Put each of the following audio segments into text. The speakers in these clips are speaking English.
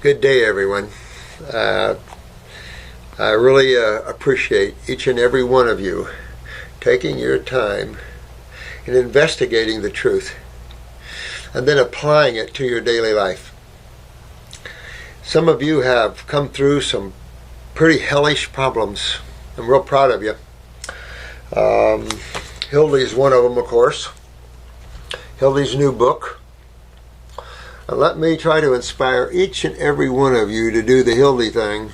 Good day, everyone. I really appreciate each and every one of you taking your time and investigating the truth and then applying it to your daily life. Some of you have come through some pretty hellish problems. I'm real proud of you. Hildy's one of them, of course. Hildy's new book. And let me try to inspire each and every one of you to do the Hildy thing.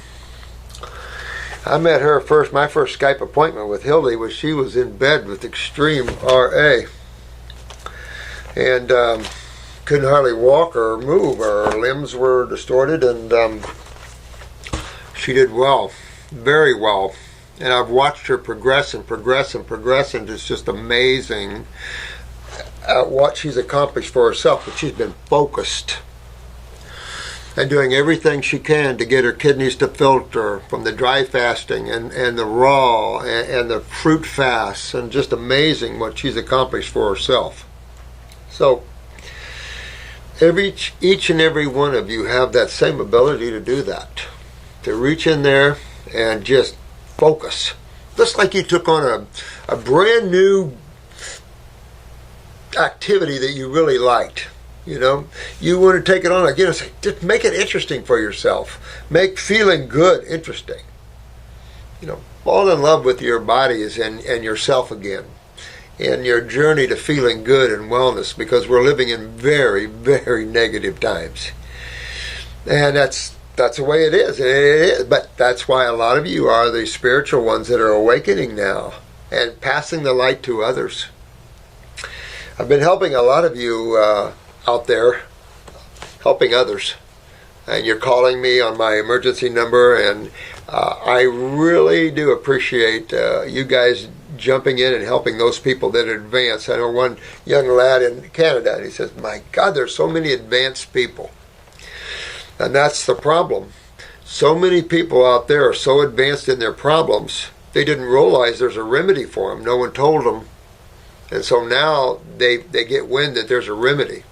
I met her my first Skype appointment with Hildy was she was in bed with extreme RA. And couldn't hardly walk or move. Her limbs were distorted, and she did well, very well. And I've watched her progress and progress and progress, and it's just amazing at what she's accomplished for herself. But she's been focused and doing everything she can to get her kidneys to filter from the dry fasting and the raw and the fruit fasts, and just amazing what she's accomplished for herself. So each and every one of you have that same ability to do that, to reach in there and just focus, just like you took on a brand new activity that you really liked. You know, you want to take it on again and say, just make it interesting for yourself. Make feeling good interesting. You know, fall in love with your bodies and yourself again, and your journey to feeling good and wellness, because we're living in very, very negative times. And that's the way it is. It is. But that's why a lot of you are the spiritual ones that are awakening now and passing the light to others. I've been helping a lot of you out there, helping others. And you're calling me on my emergency number, and I really do appreciate you guys jumping in and helping those people that advance. I know one young lad in Canada, and he says, my God, there's so many advanced people. And that's the problem. So many people out there are so advanced in their problems, they didn't realize there's a remedy for them. No one told them. And so now they get wind that there's a remedy.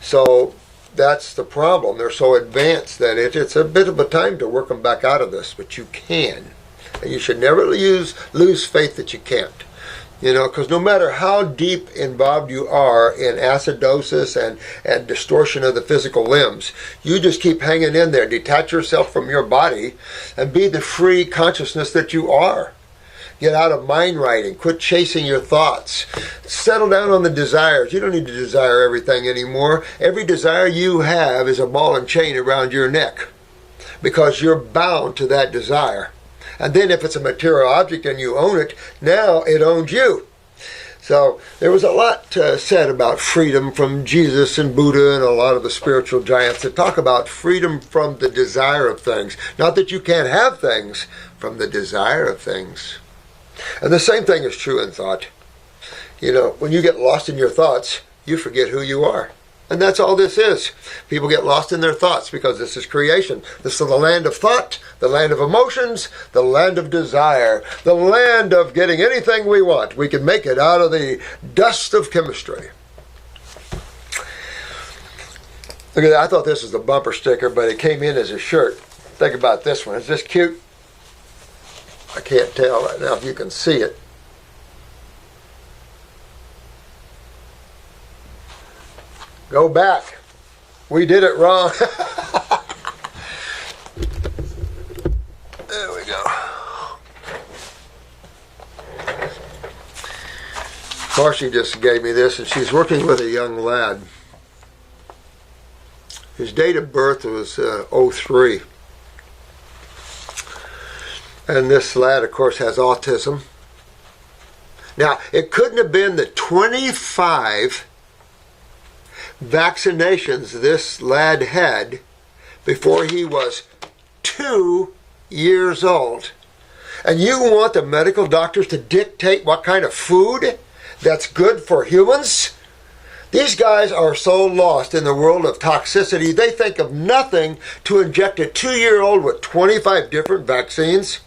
So that's the problem. They're so advanced that it's a bit of a time to work them back out of this, but you can. And you should never lose faith that you can't. You know, because no matter how deep involved you are in acidosis and distortion of the physical limbs, you just keep hanging in there. Detach yourself from your body and be the free consciousness that you are. Get out of mind writing. Quit chasing your thoughts. Settle down on the desires. You don't need to desire everything anymore. Every desire you have is a ball and chain around your neck, because you're bound to that desire. And then if it's a material object and you own it, now it owns you. So there was a lot said about freedom from Jesus and Buddha and a lot of the spiritual giants that talk about freedom from the desire of things. Not that you can't have things, from the desire of things. And the same thing is true in thought. You know, when you get lost in your thoughts, you forget who you are. And that's all this is. People get lost in their thoughts because this is creation. This is the land of thought, the land of emotions, the land of desire, the land of getting anything we want. We can make it out of the dust of chemistry. Look at that. I thought this was a bumper sticker, but it came in as a shirt. Think about this one. Is this cute? I can't tell right now if you can see it. Go back. We did it wrong. There we go. Marcy just gave me this, and she's working with a young lad. His date of birth was 03. And this lad, of course, has autism. Now, it couldn't have been the 25 vaccinations this lad had before he was 2 years old. And you want the medical doctors to dictate what kind of food that's good for humans? These guys are so lost in the world of toxicity, they think of nothing to inject a 2-year-old with 25 different vaccines.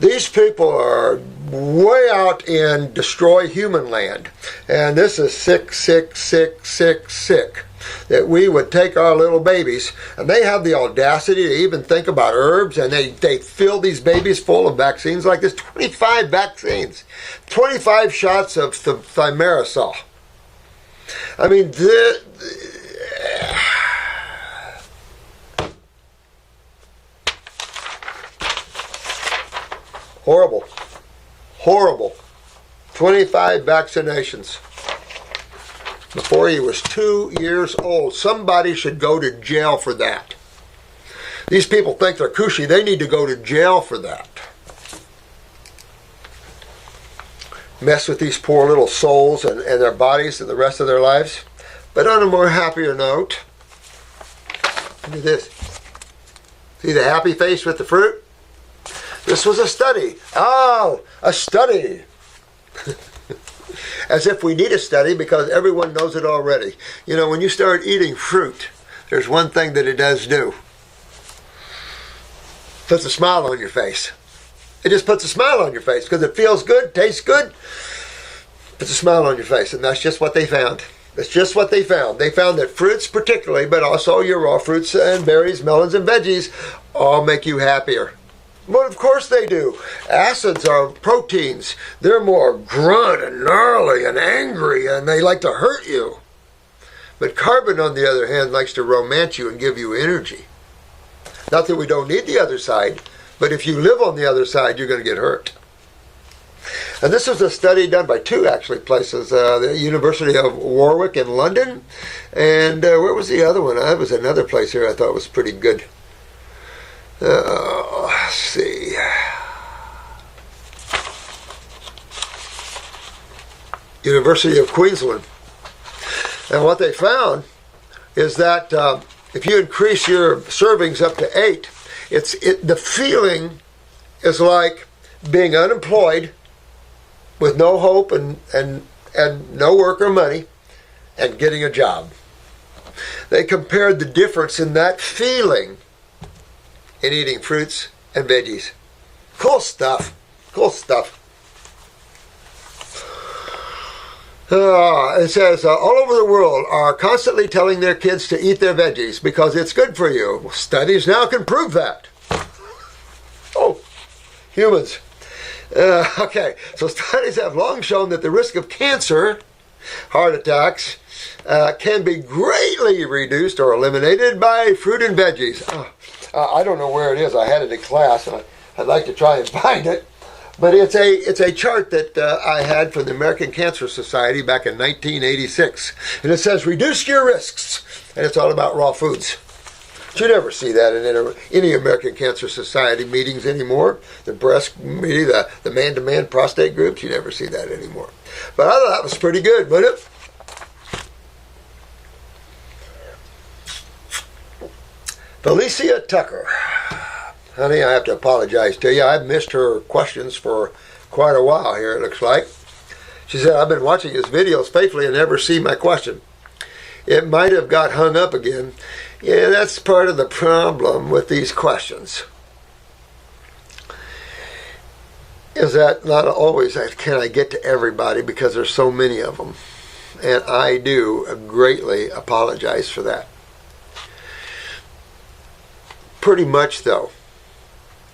These people are way out in destroy human land. And this is sick, sick, sick, sick, sick. That we would take our little babies, and they have the audacity to even think about herbs, and they fill these babies full of vaccines like this. 25 vaccines. 25 shots of thimerosal. I mean, horrible. Horrible. 25 vaccinations. Before he was 2 years old. Somebody should go to jail for that. These people think they're cushy. They need to go to jail for that. Mess with these poor little souls and their bodies and the rest of their lives. But on a more happier note, look at this. See the happy face with the fruit? This was a study. Oh, a study. As if we need a study because everyone knows it already. You know, when you start eating fruit, there's one thing that it does do. Puts a smile on your face. It just puts a smile on your face because it feels good, tastes good, puts a smile on your face. And that's just what they found. That's just what they found. They found that fruits particularly, but also your raw fruits and berries, melons and veggies, all make you happier. Well, of course they do. Acids are proteins. They're more grunt and gnarly and angry, and they like to hurt you. But carbon, on the other hand, likes to romance you and give you energy. Not that we don't need the other side, but if you live on the other side, you're going to get hurt. And this was a study done by two, actually, places. The University of Warwick in London, and where was the other one? That was another place here I thought was pretty good. Let's see. University of Queensland. And what they found is that if you increase your servings up to 8, the feeling is like being unemployed with no hope and no work or money and getting a job. They compared the difference in that feeling in eating fruits and veggies. Cool stuff. Cool stuff. It says, all over the world are constantly telling their kids to eat their veggies because it's good for you. Studies now can prove that. Oh, humans. Okay, so studies have long shown that the risk of cancer, heart attacks, can be greatly reduced or eliminated by fruit and veggies. I don't know where it is. I had it in class, and I'd like to try and find it. But it's a chart that I had from the American Cancer Society back in 1986. And it says, reduce your risks. And it's all about raw foods. But you never see that in any American Cancer Society meetings anymore. The breast meeting, the man-to-man prostate groups, you never see that anymore. But I thought that was pretty good, wasn't it? Falecia Tucker. Honey, I have to apologize to you. I've missed her questions for quite a while here, it looks like. She said, I've been watching his videos faithfully and never see my question. It might have got hung up again. Yeah, that's part of the problem with these questions. Is that not always can I get to everybody because there's so many of them. And I do greatly apologize for that. Pretty much, though,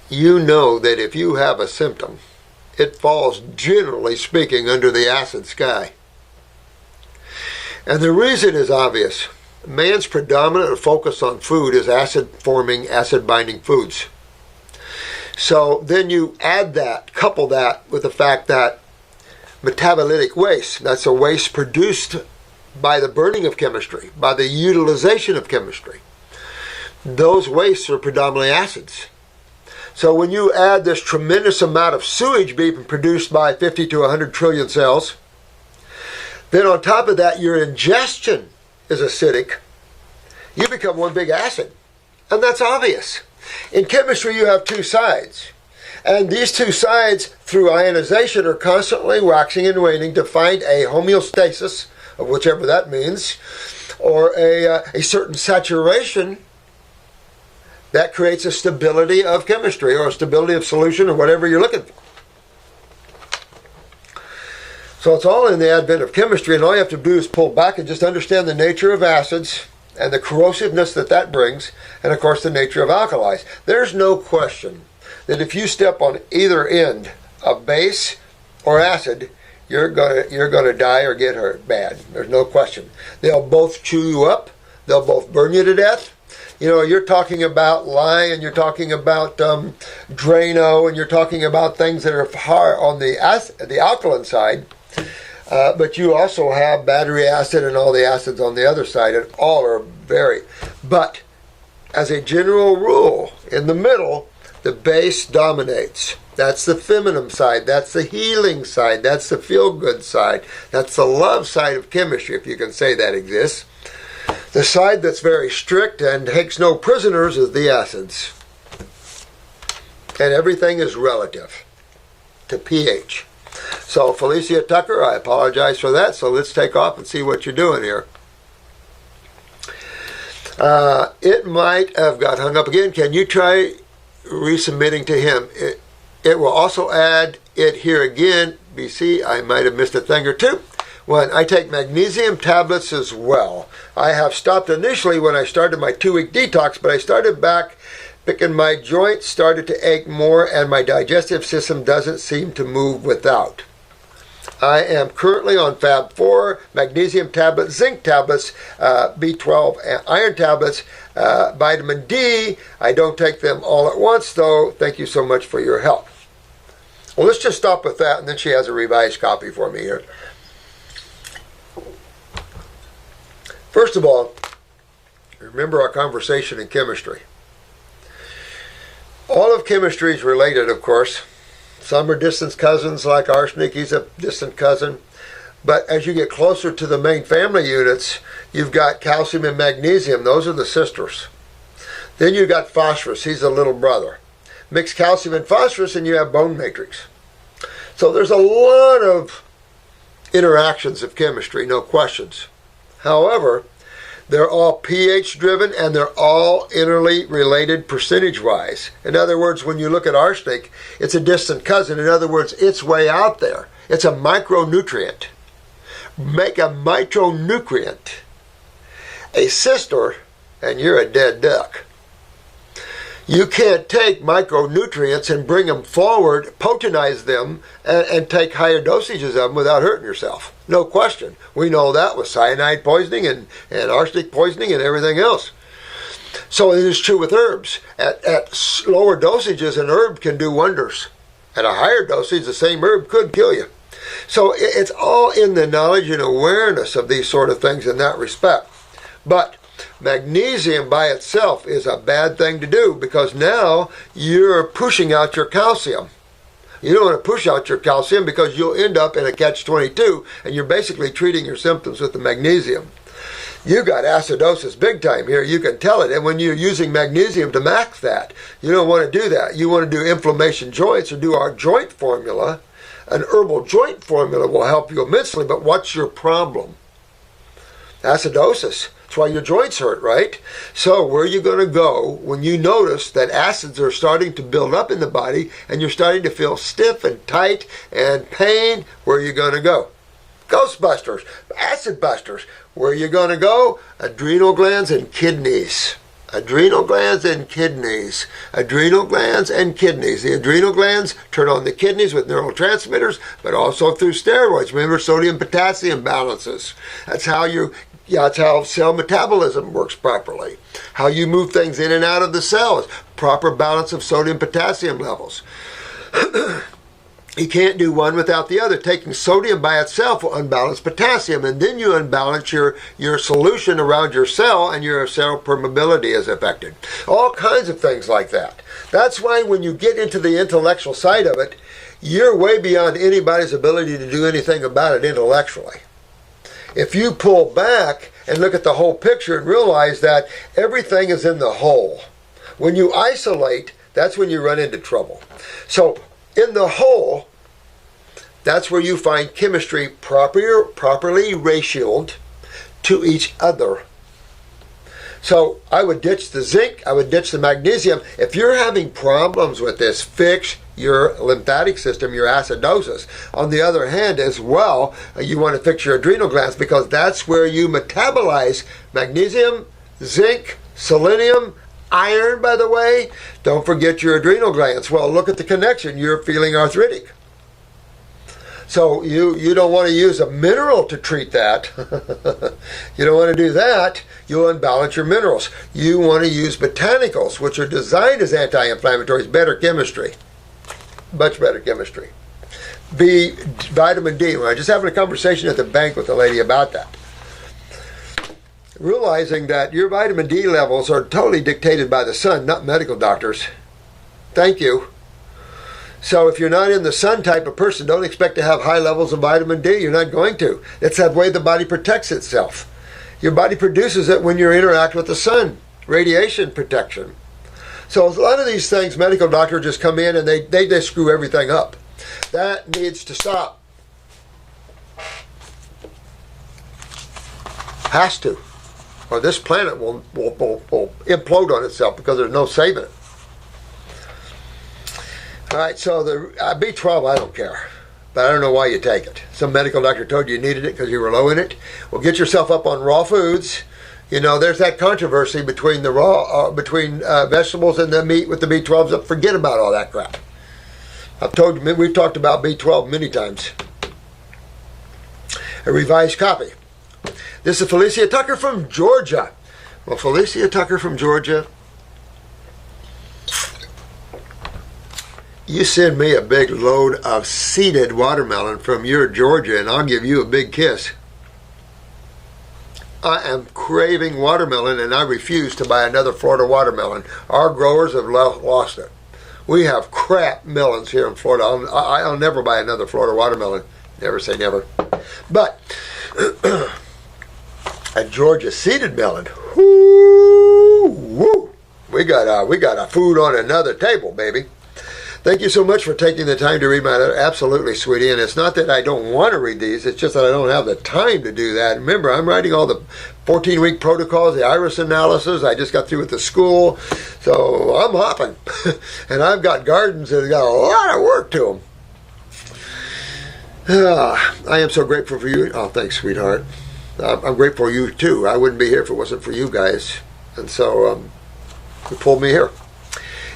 you know that if you have a symptom, it falls, generally speaking, under the acid sky. And the reason is obvious. Man's predominant focus on food is acid-forming, acid-binding foods. So then you add that, couple that with the fact that metabolitic waste, that's a waste produced by the burning of chemistry, by the utilization of chemistry. Those wastes are predominantly acids. So when you add this tremendous amount of sewage being produced by 50 to 100 trillion cells, then on top of that your ingestion is acidic, you become one big acid. And that's obvious. In chemistry you have two sides. And these two sides, through ionization, are constantly waxing and waning to find a homeostasis, of whichever that means, or a certain saturation that creates a stability of chemistry or a stability of solution or whatever you're looking for. So it's all in the advent of chemistry, and all you have to do is pull back and just understand the nature of acids and the corrosiveness that that brings, and of course the nature of alkalis. There's no question that if you step on either end of base or acid, you're gonna die or get hurt bad. There's no question. They'll both chew you up. They'll both burn you to death. You know, you're talking about lye, and you're talking about Drano, and you're talking about things that are hard on the alkaline side. But you also have battery acid and all the acids on the other side, and all are very. But as a general rule, in the middle, the base dominates. That's the feminine side. That's the healing side. That's the feel-good side. That's the love side of chemistry, if you can say that exists. The side that's very strict and takes no prisoners is the acids. And everything is relative to pH. So, Falecia Tucker, I apologize for that. So let's take off and see what you're doing here. It might have got hung up again. Can you try resubmitting to him? It will also add it here again. BC, I might have missed a thing or two. When I take magnesium tablets as well. I have stopped initially when I started my 2-week detox, but I started back picking my joints, started to ache more, and my digestive system doesn't seem to move without. I am currently on Fab 4, magnesium tablets, zinc tablets, B12, and iron tablets, vitamin D. I don't take them all at once, though. Thank you so much for your help. Well, let's just stop with that, and then she has a revised copy for me here. First of all, remember our conversation in chemistry. All of chemistry is related, of course. Some are distant cousins, like arsenic. He's a distant cousin. But as you get closer to the main family units, you've got calcium and magnesium. Those are the sisters. Then you've got phosphorus. He's a little brother. Mix calcium and phosphorus and you have bone matrix. So there's a lot of interactions of chemistry, no questions. However, they're all pH driven and they're all interly related percentage-wise. In other words, when you look at arsenic, it's a distant cousin. In other words, it's way out there. It's a micronutrient. Make a micronutrient a sister and you're a dead duck. You can't take micronutrients and bring them forward, potentize them, and take higher dosages of them without hurting yourself. No question. We know that with cyanide poisoning and arsenic poisoning and everything else. So it is true with herbs. At lower dosages, an herb can do wonders. At a higher dosage, the same herb could kill you. So it's all in the knowledge and awareness of these sort of things in that respect. But magnesium by itself is a bad thing to do because now you're pushing out your calcium. You don't want to push out your calcium because you'll end up in a catch-22 and you're basically treating your symptoms with the magnesium. You got acidosis big time here. You can tell it. And when you're using magnesium to max that, you don't want to do that. You want to do inflammation joints or do our joint formula. An herbal joint formula will help you immensely, but what's your problem? Acidosis. That's why your joints hurt, right? So where are you going to go when you notice that acids are starting to build up in the body and you're starting to feel stiff and tight and pain? Where are you going to go? Ghostbusters, acid busters. Where are you going to go? Adrenal glands and kidneys. Adrenal glands and kidneys. Adrenal glands and kidneys. The adrenal glands turn on the kidneys with neurotransmitters, but also through steroids. Remember, sodium-potassium balances. That's how cell metabolism works properly. How you move things in and out of the cells. Proper balance of sodium-potassium levels. You can't do one without the other. Taking sodium by itself will unbalance potassium, and then you unbalance your solution around your cell, and your cell permeability is affected. All kinds of things like that. That's why when you get into the intellectual side of it, you're way beyond anybody's ability to do anything about it intellectually. If you pull back and look at the whole picture and realize that everything is in the whole, when you isolate, that's when you run into trouble. So in the whole, that's where you find chemistry properly ratioed to each other. So I would ditch the zinc, I would ditch the magnesium. If you're having problems with this, fix your lymphatic system, your acidosis. On the other hand, as well, you want to fix your adrenal glands, because that's where you metabolize magnesium, zinc, selenium, iron, by the way. Don't forget your adrenal glands. Well, look at the connection. You're feeling arthritic. So you don't want to use a mineral to treat that. You don't want to do that. You'll imbalance your minerals. You want to use botanicals, which are designed as anti-inflammatories. Better chemistry. Much better chemistry. Vitamin D. I was just having a conversation at the bank with a lady about that. Realizing that your vitamin D levels are totally dictated by the sun, not medical doctors. Thank you. So if you're not in the sun type of person, don't expect to have high levels of vitamin D. You're not going to. It's that way the body protects itself. Your body produces it when you interact with the sun. Radiation protection. So a lot of these things, medical doctors just come in and they just screw everything up. That needs to stop. Has to. Or this planet will implode on itself, because there's no saving it. All right, so the B12, I don't care. But I don't know why you take it. Some medical doctor told you needed it because you were low in it. Well, get yourself up on raw foods. You know, there's that controversy between the vegetables and the meat with the B12s. Forget about all that crap. I've told you, we've talked about B12 many times. A revised copy. This is Falecia Tucker from Georgia. Well, Falecia Tucker from Georgia, you send me a big load of seeded watermelon from your Georgia and I'll give you a big kiss. I am craving watermelon and I refuse to buy another Florida watermelon. Our growers have lost it. We have crap melons here in Florida. I'll never buy another Florida watermelon. Never say never. But a Georgia seeded melon, woo, we got a food on another table, baby. Thank you so much for taking the time to read my letter. Absolutely, sweetie. And it's not that I don't want to read these. It's just that I don't have the time to do that. Remember, I'm writing all the 14-week protocols, the iris analysis. I just got through with the school. So I'm hopping. And I've got gardens that have got a lot of work to them. I am so grateful for you. Oh, thanks, sweetheart. I'm grateful for you, too. I wouldn't be here if it wasn't for you guys. And so you pulled me here.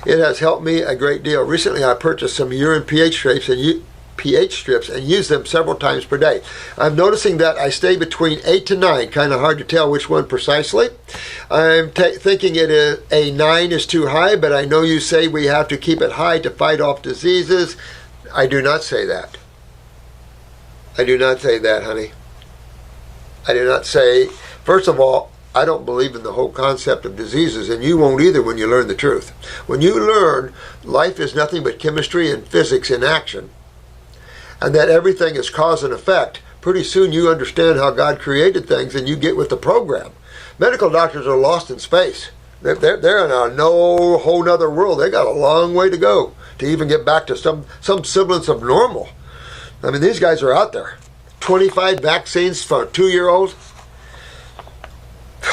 It has helped me a great deal. Recently, I purchased some urine pH strips and use them several times per day. I'm noticing that I stay between 8 to 9. Kind of hard to tell which one precisely. I'm thinking a 9 is too high, but I know you say we have to keep it high to fight off diseases. I do not say that. I do not say that, honey. I do not say, first of all, I don't believe in the whole concept of diseases, and you won't either when you learn the truth. When you learn life is nothing but chemistry and physics in action, and that everything is cause and effect, pretty soon you understand how God created things and you get with the program. Medical doctors are lost in space. They're in a whole nother world. They got a long way to go to even get back to some semblance of normal. I mean, these guys are out there. 25 vaccines for 2-year-olds.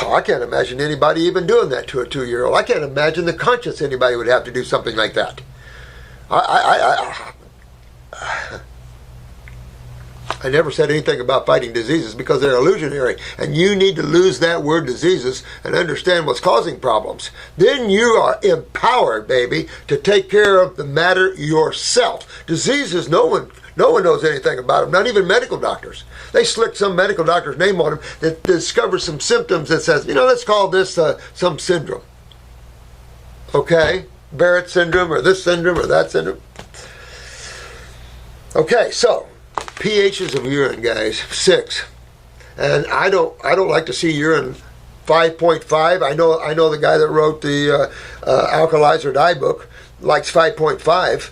Oh, I can't imagine anybody even doing that to a 2-year-old. I can't imagine the conscience anybody would have to do something like that. I never said anything about fighting diseases because they're illusionary. And you need to lose that word diseases and understand what's causing problems. Then you are empowered, baby, to take care of the matter yourself. Diseases, no one knows anything about them, not even medical doctors. They slick some medical doctor's name on them that discovers some symptoms that says, let's call this some syndrome. Okay? Barrett syndrome or this syndrome or that syndrome. Okay, so pHs of urine, guys, 6. And I don't like to see urine 5.5. I know the guy that wrote the Alkalize or Die book likes 5.5.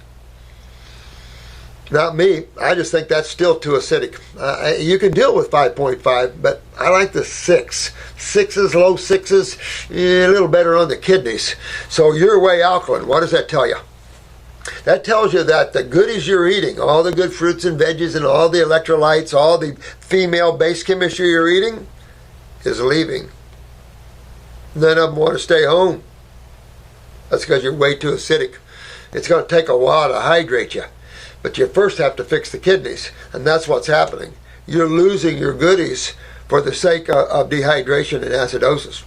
Not me. I just think that's still too acidic. You can deal with 5.5, but I like the 6. 6s, low 6s, a little better on the kidneys. So your way alkaline, what does that tell you? That tells you that the goodies you're eating, all the good fruits and veggies and all the electrolytes, all the female-based chemistry you're eating, is leaving. None of them want to stay home. That's because you're way too acidic. It's going to take a while to hydrate you. But you first have to fix the kidneys. And that's what's happening. You're losing your goodies for the sake of dehydration and acidosis.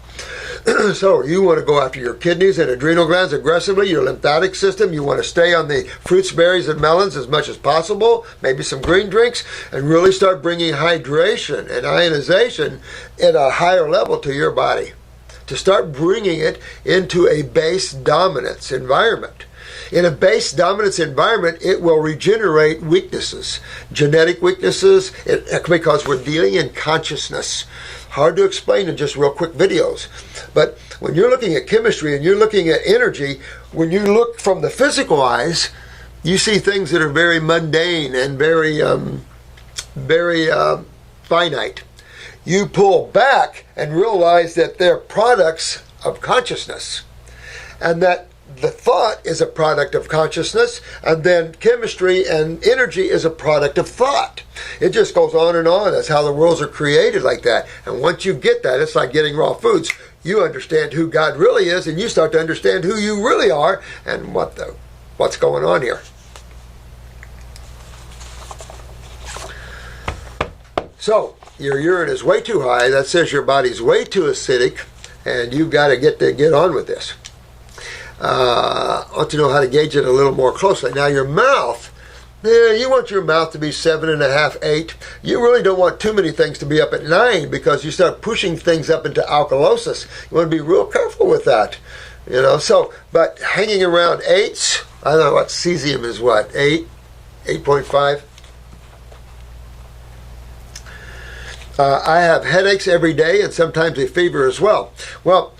So you want to go after your kidneys and adrenal glands aggressively, your lymphatic system. You want to stay on the fruits, berries, and melons as much as possible, maybe some green drinks, and really start bringing hydration and ionization at a higher level to your body. To start bringing it into a base dominance environment. In a base dominance environment, it will regenerate weaknesses, genetic weaknesses, because we're dealing in consciousness. Hard to explain in just real quick videos. But when you're looking at chemistry and you're looking at energy, when you look from the physical eyes, you see things that are very mundane and very finite. You pull back and realize that they're products of consciousness, and that the thought is a product of consciousness, and then chemistry and energy is a product of thought. It just goes on and on. That's how the worlds are created, like that. And once you get that, it's like getting raw foods. You understand who God really is, and you start to understand who you really are and what's going on here. So your urine is way too high. That says your body's way too acidic, and you've got to get on with this. Ought to know how to gauge it a little more closely. Now your mouth, you want your mouth to be 7.5, 8. You really don't want too many things to be up at 9, because you start pushing things up into alkalosis. You want to be real careful with that. So, but hanging around 8s, I don't know what cesium is, 8, 8.5. I have headaches every day and sometimes a fever as well. Well,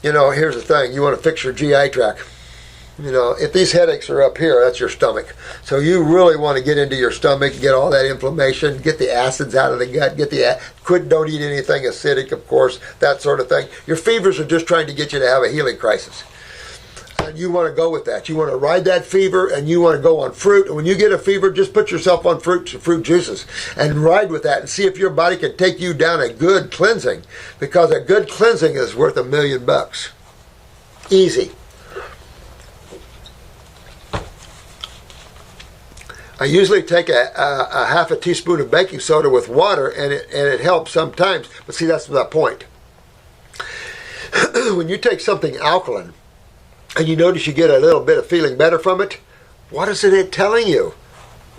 here's the thing. You want to fix your GI tract. If these headaches are up here, that's your stomach. So you really want to get into your stomach, get all that inflammation, get the acids out of the gut, don't eat anything acidic, of course, that sort of thing. Your fevers are just trying to get you to have a healing crisis. And you want to go with that. You want to ride that fever, and you want to go on fruit. And when you get a fever, just put yourself on fruit juices and ride with that and see if your body can take you down a good cleansing. Because a good cleansing is worth $1 million. Easy. I usually take a half a teaspoon of baking soda with water, and it helps sometimes. But see, that's the point. When you take something alkaline, and you notice you get a little bit of feeling better from it, what is it telling you?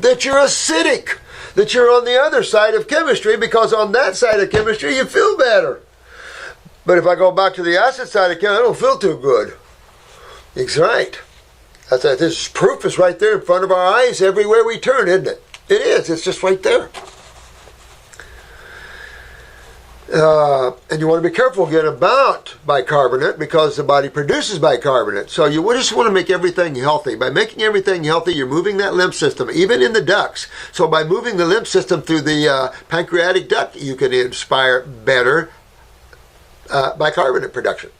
That you're acidic. That you're on the other side of chemistry, because on that side of chemistry you feel better. But if I go back to the acid side of chemistry, I don't feel too good. That's right. This proof is right there in front of our eyes everywhere we turn, isn't it? It is. It's just right there. And you want to be careful again about bicarbonate, because the body produces bicarbonate. So you just want to make everything healthy. By making everything healthy, you're moving that lymph system, even in the ducts. So by moving the lymph system through the pancreatic duct, you can inspire better bicarbonate production.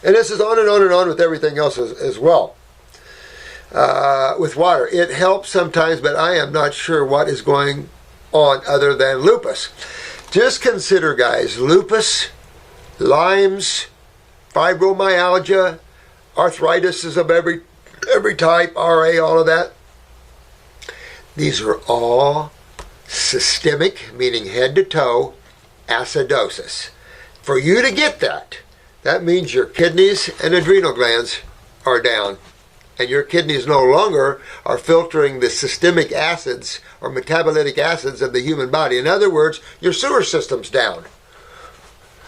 And this is on and on and on with everything else as well. With water, it helps sometimes, but I am not sure what is going on other than lupus. Just consider, guys, lupus, Lyme's, fibromyalgia, arthritis is of every type, RA, all of that. These are all systemic, meaning head to toe, acidosis. For you to get that means your kidneys and adrenal glands are down. And your kidneys no longer are filtering the systemic acids or metabolitic acids of the human body. In other words, your sewer system's down.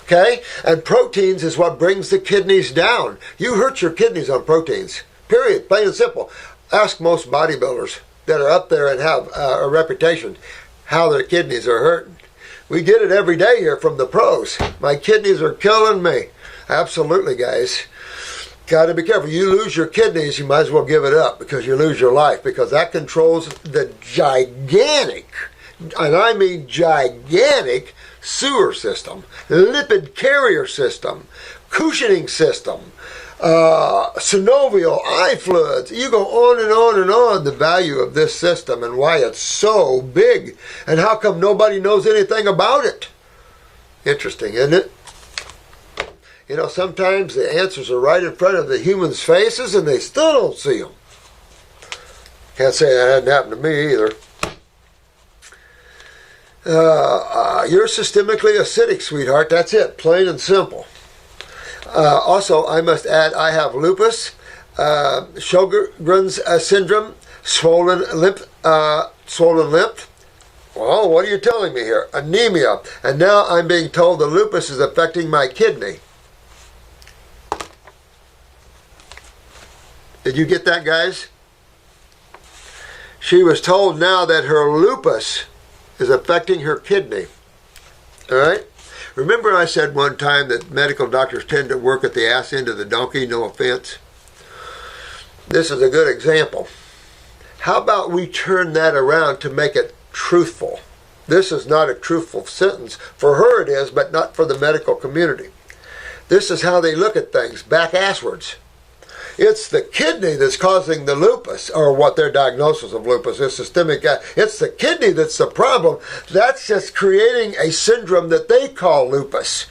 Okay? And proteins is what brings the kidneys down. You hurt your kidneys on proteins. Period. Plain and simple. Ask most bodybuilders that are up there and have a reputation how their kidneys are hurting. We get it every day here from the pros. My kidneys are killing me. Absolutely, guys. Got to be careful. You lose your kidneys, you might as well give it up, because you lose your life, because that controls the gigantic, and I mean gigantic, sewer system, lipid carrier system, cushioning system, synovial, eye fluids. You go on and on and on the value of this system and why it's so big, and how come nobody knows anything about it. Interesting, isn't it? You know, sometimes the answers are right in front of the humans' faces and they still don't see them. Can't say that hadn't happened to me either. You're systemically acidic, sweetheart. That's it, plain and simple. Also, I must add, I have lupus, Sjogren's syndrome, swollen lymph. Well, what are you telling me here? Anemia. And now I'm being told the lupus is affecting my kidney. Did you get that, guys? She was told now that her lupus is affecting her kidney. All right? Remember I said one time that medical doctors tend to work at the ass end of the donkey, no offense? This is a good example. How about we turn that around to make it truthful? This is not a truthful sentence. For her it is, but not for the medical community. This is how they look at things, back asswards. It's the kidney that's causing the lupus, or what their diagnosis of lupus is, systemic. It's the kidney that's the problem. That's just creating a syndrome that they call lupus.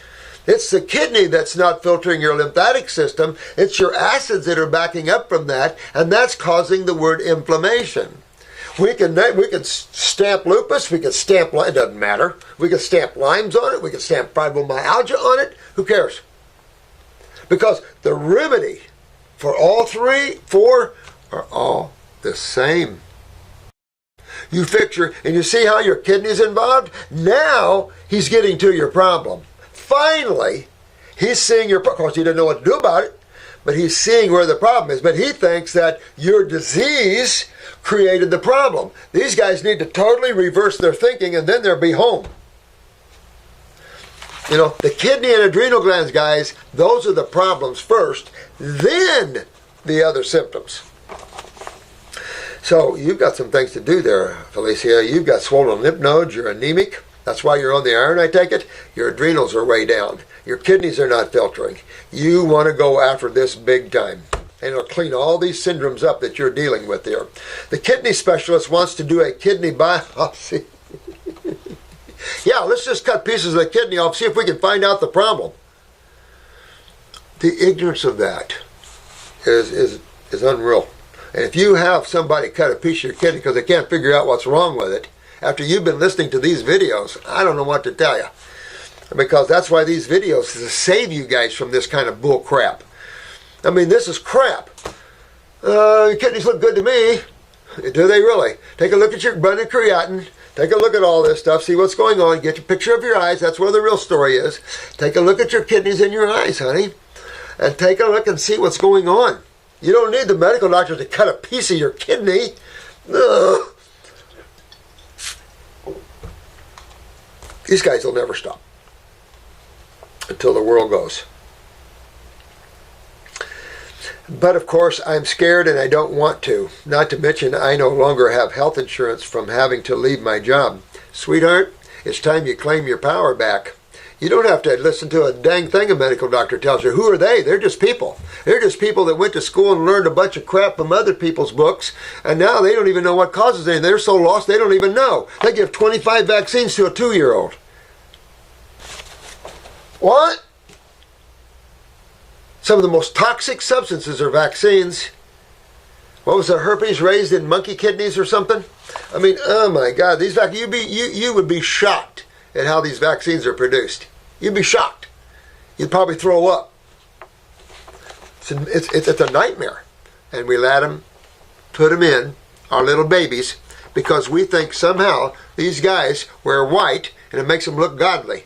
It's the kidney that's not filtering your lymphatic system. It's your acids that are backing up from that, and that's causing the word inflammation. We can stamp lupus, we can stamp, it doesn't matter. We can stamp Lyme's on it, we can stamp fibromyalgia on it. Who cares? Because the remedy for all three, four, are all the same. You fix and you see how your kidney's involved? Now he's getting to your problem. Finally, he's seeing of course he doesn't know what to do about it, but he's seeing where the problem is. But he thinks that your disease created the problem. These guys need to totally reverse their thinking and then they'll be home. You know, the kidney and adrenal glands, guys, those are the problems first, then the other symptoms. So you've got some things to do there, Falecia. You've got swollen lymph nodes, you're anemic. That's why you're on the iron, I take it. Your adrenals are way down. Your kidneys are not filtering. You want to go after this big time. And it'll clean all these syndromes up that you're dealing with there. The kidney specialist wants to do a kidney biopsy. Yeah, let's just cut pieces of the kidney off, see if we can find out the problem. The ignorance of that is unreal. And if you have somebody cut a piece of your kidney because they can't figure out what's wrong with it, after you've been listening to these videos, I don't know what to tell you. Because that's why these videos is to save you guys from this kind of bull crap. I mean, this is crap. Your kidneys look good to me. Do they really? Take a look at your abundant creatinine. Take a look at all this stuff. See what's going on. Get your picture of your eyes. That's where the real story is. Take a look at your kidneys and your eyes, honey. And take a look and see what's going on. You don't need the medical doctor to cut a piece of your kidney. Ugh. These guys will never stop until the world goes. But of course, I'm scared and I don't want to. Not to mention, I no longer have health insurance from having to leave my job. Sweetheart, it's time you claim your power back. You don't have to listen to a dang thing a medical doctor tells you. Who are they? They're just people. They're just people that went to school and learned a bunch of crap from other people's books, and now they don't even know what causes it. They're so lost they don't even know. They give 25 vaccines to a 2-year-old. What? Some of the most toxic substances are vaccines. What was the herpes raised in monkey kidneys or something? I mean, oh my God, these you would be shocked at how these vaccines are produced. You'd be shocked. You'd probably throw up. It's a nightmare. And we let them put them in, our little babies, because we think somehow these guys wear white and it makes them look godly.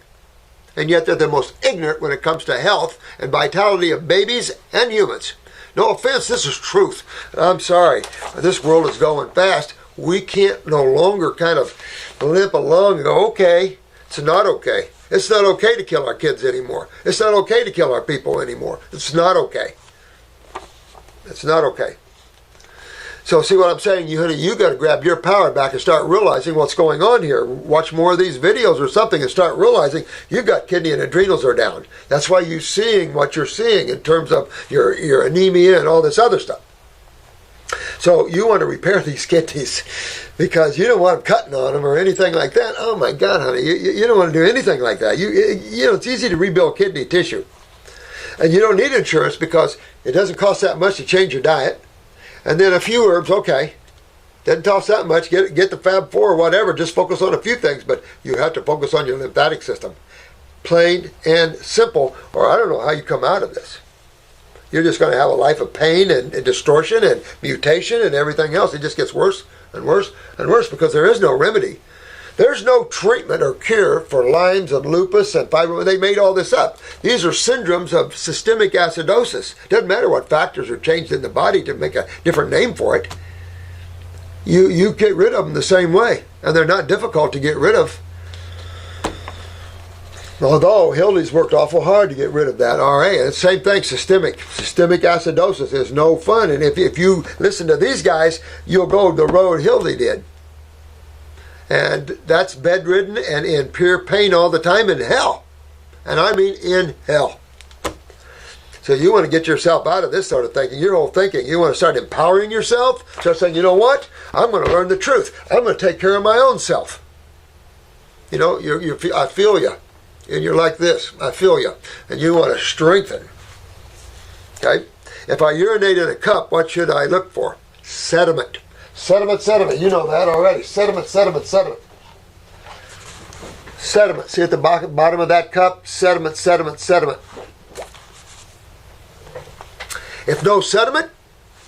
And yet they're the most ignorant when it comes to health and vitality of babies and humans. No offense, this is truth. I'm sorry. This world is going fast. We can't no longer kind of limp along and go, okay, it's not okay. It's not okay to kill our kids anymore. It's not okay to kill our people anymore. It's not okay. It's not okay. So see what I'm saying? You got to grab your power back and start realizing what's going on here. Watch more of these videos or something and start realizing you've got kidney and adrenals are down. That's why you're seeing what you're seeing in terms of your anemia and all this other stuff. So you want to repair these kidneys because you don't want them cutting on them or anything like that. Oh my God, honey, you don't want to do anything like that. You know, it's easy to rebuild kidney tissue. And you don't need insurance because it doesn't cost that much to change your diet. And then a few herbs, okay. Doesn't cost that much. Get the Fab 4 or whatever. Just focus on a few things, but you have to focus on your lymphatic system. Plain and simple, or I don't know how you come out of this. You're just going to have a life of pain and distortion and mutation and everything else. It just gets worse and worse and worse because there is no remedy. There's no treatment or cure for Lyme's and lupus and fibromyalgia. They made all this up. These are syndromes of systemic acidosis. Doesn't matter what factors are changed in the body to make a different name for it. You get rid of them the same way, and they're not difficult to get rid of. Although Hildy's worked awful hard to get rid of that RA. And it's the same thing, systemic acidosis is no fun. And if you listen to these guys, you'll go the road Hildy did. And that's bedridden and in pure pain all the time in hell. And I mean in hell. So you want to get yourself out of this sort of thinking, your whole thinking. You want to start empowering yourself. Start saying, you know what? I'm going to learn the truth. I'm going to take care of my own self. You know, I feel you. And you're like this. I feel you. And you want to strengthen. Okay? If I urinate in a cup, what should I look for? Sediment. Sediment, sediment. You know that already. Sediment, sediment, sediment. Sediment. See at the bottom of that cup? Sediment, sediment, sediment. If no sediment,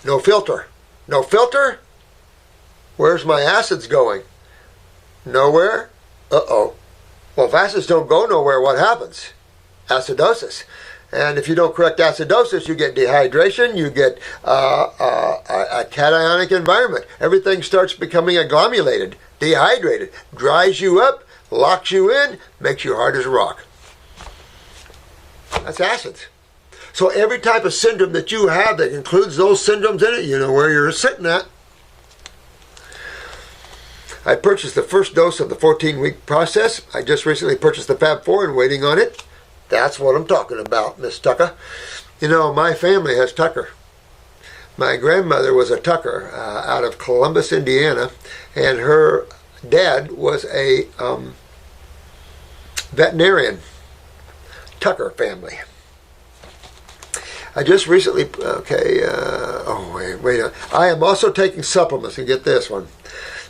no filter. No filter, where's my acids going? Nowhere? Uh-oh. Well, if acids don't go nowhere, what happens? Acidosis. And if you don't correct acidosis, you get dehydration, you get a cationic environment. Everything starts becoming agglomerated, dehydrated, dries you up, locks you in, makes you hard as a rock. That's acids. So every type of syndrome that you have that includes those syndromes in it, you know where you're sitting at. I purchased the first dose of the 14-week process. I just recently purchased the Fab 4 and waiting on it. That's what I'm talking about, Miss Tucker. You know, my family has Tucker. My grandmother was a Tucker out of Columbus, Indiana, and her dad was a veterinarian. Tucker family. I just recently, wait. I am also taking supplements, and get this one.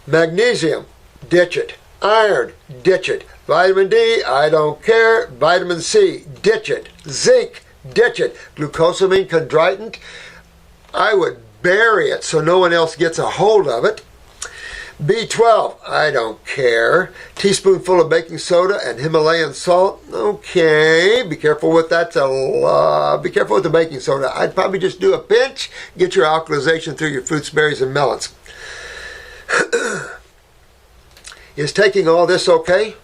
Magnesium, ditch it. Iron, ditch it. Vitamin D, I don't care. Vitamin C, ditch it. Zinc, ditch it. Glucosamine chondroitin, I would bury it so no one else gets a hold of it. B12, I don't care. Teaspoonful of baking soda and Himalayan salt, okay. Be careful with that. Be careful with the baking soda. I'd probably just do a pinch, get your alkalization through your fruits, berries, and melons. Is taking all this okay?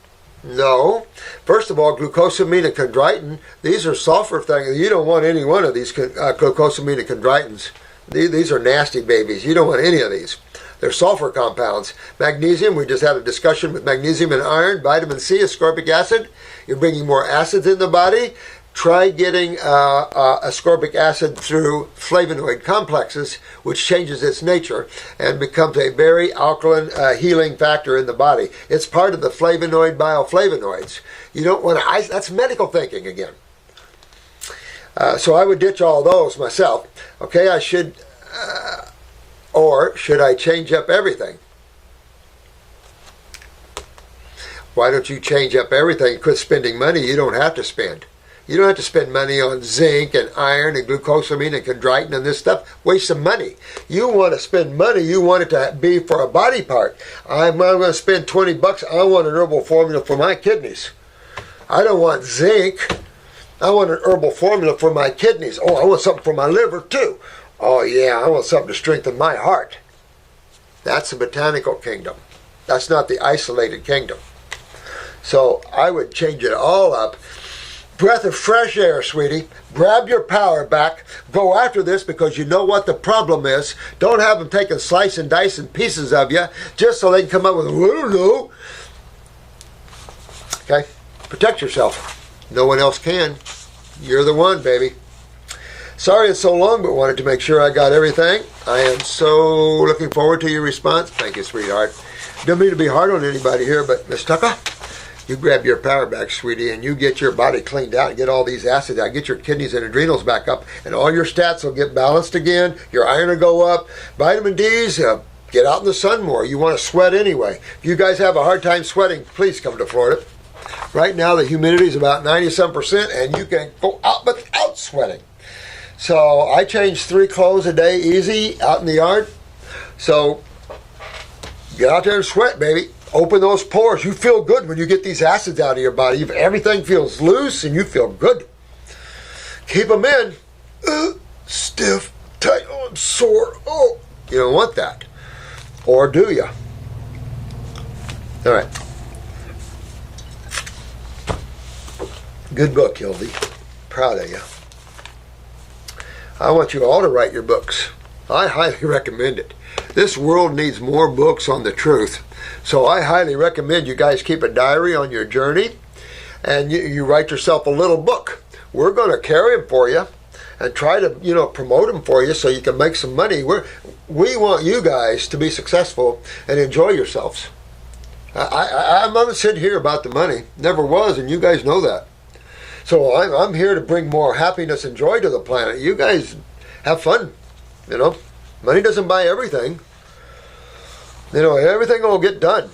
No. First of all, glucosamine and chondroitin, these are sulfur things. You don't want any one of these glucosamine and chondroitins. These are nasty babies. You don't want any of these. They're sulfur compounds. Magnesium, we just had a discussion with magnesium and iron. Vitamin C, ascorbic acid. You're bringing more acids in the body. Try getting ascorbic acid through flavonoid complexes, which changes its nature and becomes a very alkaline healing factor in the body. It's part of the flavonoid bioflavonoids. You don't want to, that's medical thinking again. So I would ditch all those myself. Okay, I should, or should I change up everything? Why don't you change up everything? Quit spending money you don't have to spend. You don't have to spend money on zinc and iron and glucosamine and chondroitin and this stuff. Waste some money. You want to spend money, you want it to be for a body part. I'm going to spend $20. I want an herbal formula for my kidneys. I don't want zinc. I want an herbal formula for my kidneys. Oh, I want something for my liver too. Oh yeah, I want something to strengthen my heart. That's the botanical kingdom. That's not the isolated kingdom. So I would change it all up. Breath of fresh air, sweetie. Grab your power back. Go after this because you know what the problem is. Don't have them taking slice and dice and pieces of you just so they can come up with a okay? Protect yourself. No one else can. You're the one, baby. Sorry it's so long, but wanted to make sure I got everything. I am so looking forward to your response. Thank you, sweetheart. Don't mean to be hard on anybody here, but Miss Tucker, you grab your power back, sweetie, and you get your body cleaned out and get all these acids out, get your kidneys and adrenals back up, and all your stats will get balanced again. Your iron will go up. Vitamin D's, get out in the sun more. You want to sweat anyway. If you guys have a hard time sweating, please come to Florida. Right now, the humidity is about 90-some%, and you can go out without sweating. So I change 3 clothes a day easy out in the yard. So get out there and sweat, baby. Open those pores. You feel good when you get these acids out of your body. Everything feels loose and you feel good. Keep them in. Stiff, tight, oh, I'm sore. Oh, you don't want that. Or do you? All right. Good book, Hildy. Proud of you. I want you all to write your books. I highly recommend it. This world needs more books on the truth. So I highly recommend you guys keep a diary on your journey and you write yourself a little book. We're going to carry them for you and try to, promote them for you so you can make some money. We want you guys to be successful and enjoy yourselves. I'm not sitting here about the money. Never was, and you guys know that. So I'm here to bring more happiness and joy to the planet. You guys have fun, Money doesn't buy everything. Everything will get done.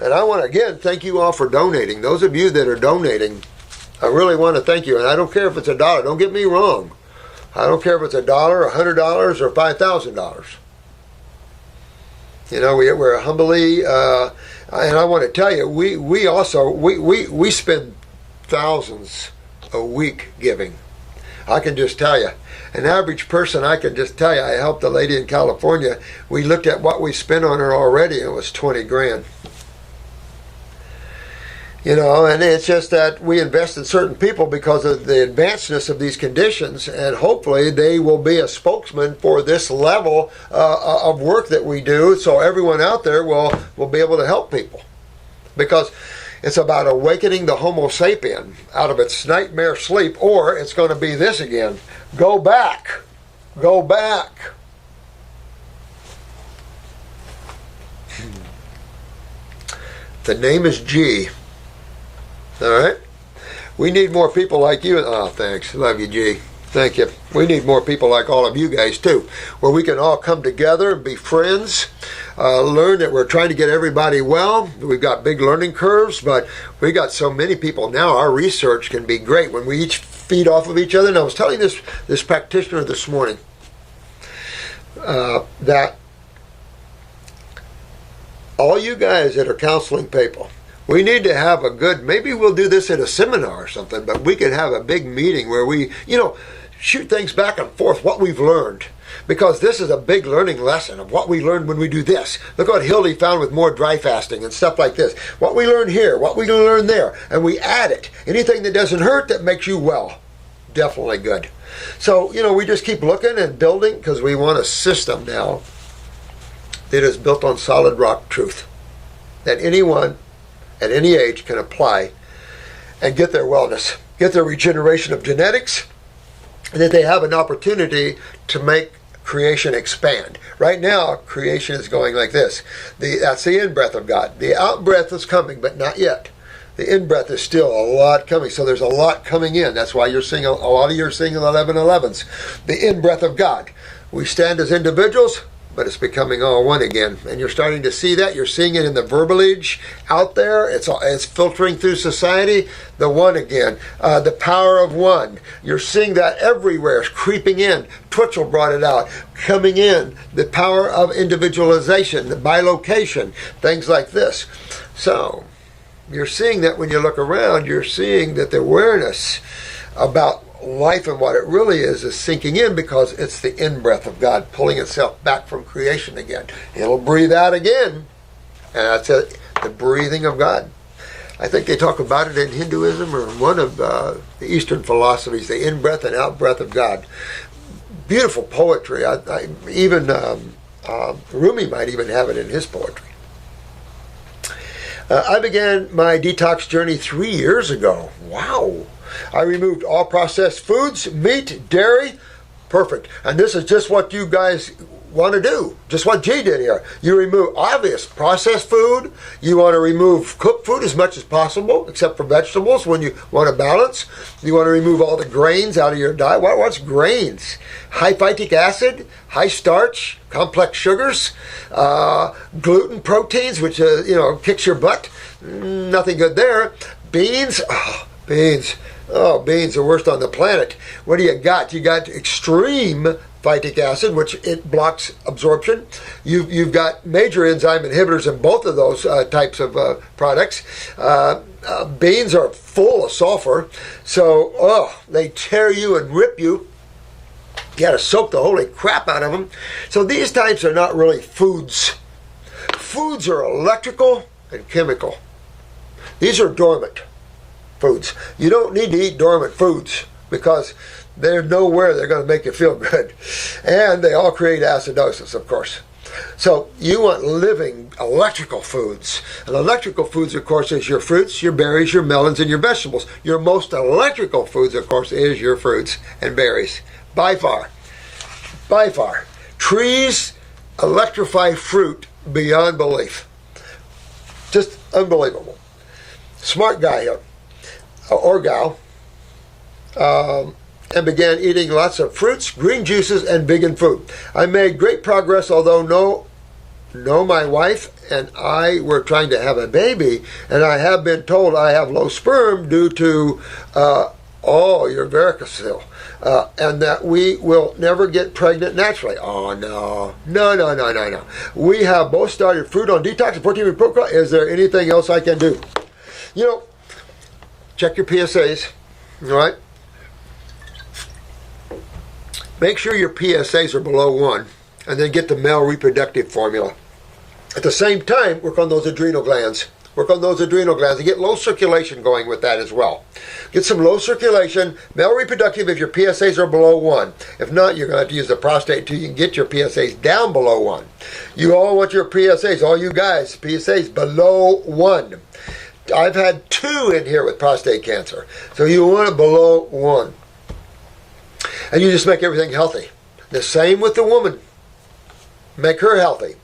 And I want to, again, thank you all for donating. Those of you that are donating, I really want to thank you. And I don't care if it's $1. Don't get me wrong. I don't care if it's $1, $100, or $5,000. We're humbly, and I want to tell you, we also spend thousands a week giving. I can just tell you, an average person, I can just tell you, I helped a lady in California. We looked at what we spent on her already, and it was 20 grand. And it's just that we invest in certain people because of the advancedness of these conditions, and hopefully they will be a spokesman for this level of work that we do, so everyone out there will be able to help people. Because it's about awakening the Homo sapien out of its nightmare sleep, or it's going to be this again. Go back. Go back. The name is G. All right? We need more people like you. Oh, thanks. Love you, G. Thank you. We need more people like all of you guys, too, where we can all come together and be friends, learn that we're trying to get everybody well. We've got big learning curves, but we got so many people now. Our research can be great when we each feed off of each other. And I was telling this practitioner this morning that all you guys that are counseling people, we need to have a good, maybe we'll do this at a seminar or something, but we could have a big meeting where we, shoot things back and forth, what we've learned. Because this is a big learning lesson of what we learned when we do this. Look what Hildy found with more dry fasting and stuff like this. What we learned here, what we learned there, and we add it. Anything that doesn't hurt that makes you well, definitely good. So, we just keep looking and building because we want a system now that is built on solid rock truth. That anyone at any age can apply and get their wellness, get their regeneration of genetics, and that they have an opportunity to make creation expand. Right now, creation is going like this. That's the in-breath of God. The out-breath is coming, but not yet. The in-breath is still a lot coming, so there's a lot coming in. That's why you're seeing a lot of you are seeing 11:11s. The in-breath of God. We stand as individuals, but it's becoming all one again. And you're starting to see that. You're seeing it in the verbiage out there. It's filtering through society. The one again. The power of one. You're seeing that everywhere. It's creeping in. Twitchell brought it out. Coming in. The power of individualization. The bilocation. Things like this. So, you're seeing that when you look around. You're seeing that the awareness about life and what it really is sinking in because it's the in-breath of God pulling itself back from creation again. It'll breathe out again. And that's it, the breathing of God. I think they talk about it in Hinduism or one of the Eastern philosophies, the in-breath and out-breath of God. Beautiful poetry. Rumi might even have it in his poetry. I began my detox journey 3 years ago. Wow. I removed all processed foods, meat, dairy. Perfect. And this is just what you guys want to do. Just what G did here. You remove obvious processed food. You want to remove cooked food as much as possible, except for vegetables when you want to balance. You want to remove all the grains out of your diet. What's grains? High phytic acid, high starch, complex sugars, gluten, proteins, which kicks your butt. Nothing good there. Beans. Oh, beans. Oh, beans are worst on the planet. What do you got? You got extreme phytic acid, which it blocks absorption. You've got major enzyme inhibitors in both of those types of products. Beans are full of sulfur, so they tear you and rip you. You got to soak the holy crap out of them. So these types are not really foods. Foods are electrical and chemical. These are dormant foods. You don't need to eat dormant foods because there's nowhere they're going to make you feel good. And they all create acidosis, of course. So you want living electrical foods. And electrical foods, of course, is your fruits, your berries, your melons, and your vegetables. Your most electrical foods, of course, is your fruits and berries. By far. By far. Trees electrify fruit beyond belief. Just unbelievable. Smart guy here. Or gal, and began eating lots of fruits, green juices, and vegan food. I made great progress, although my wife and I were trying to have a baby, and I have been told I have low sperm due to your varicocele, and that we will never get pregnant naturally. Oh, no. We have both started fruit on detox and 14-week protocol. Is there anything else I can do? Check your PSAs, all right? Make sure your PSAs are below 1, and then get the male reproductive formula. At the same time, work on those adrenal glands. And get low circulation going with that as well. Get some low circulation, male reproductive if your PSAs are below 1. If not, you're going to have to use the prostate until you can get your PSAs down below 1. You all want your PSAs, all you guys, PSAs below 1. I've had 2 in here with prostate cancer. So you want it below 1. And you just make everything healthy. The same with the woman. Make her healthy.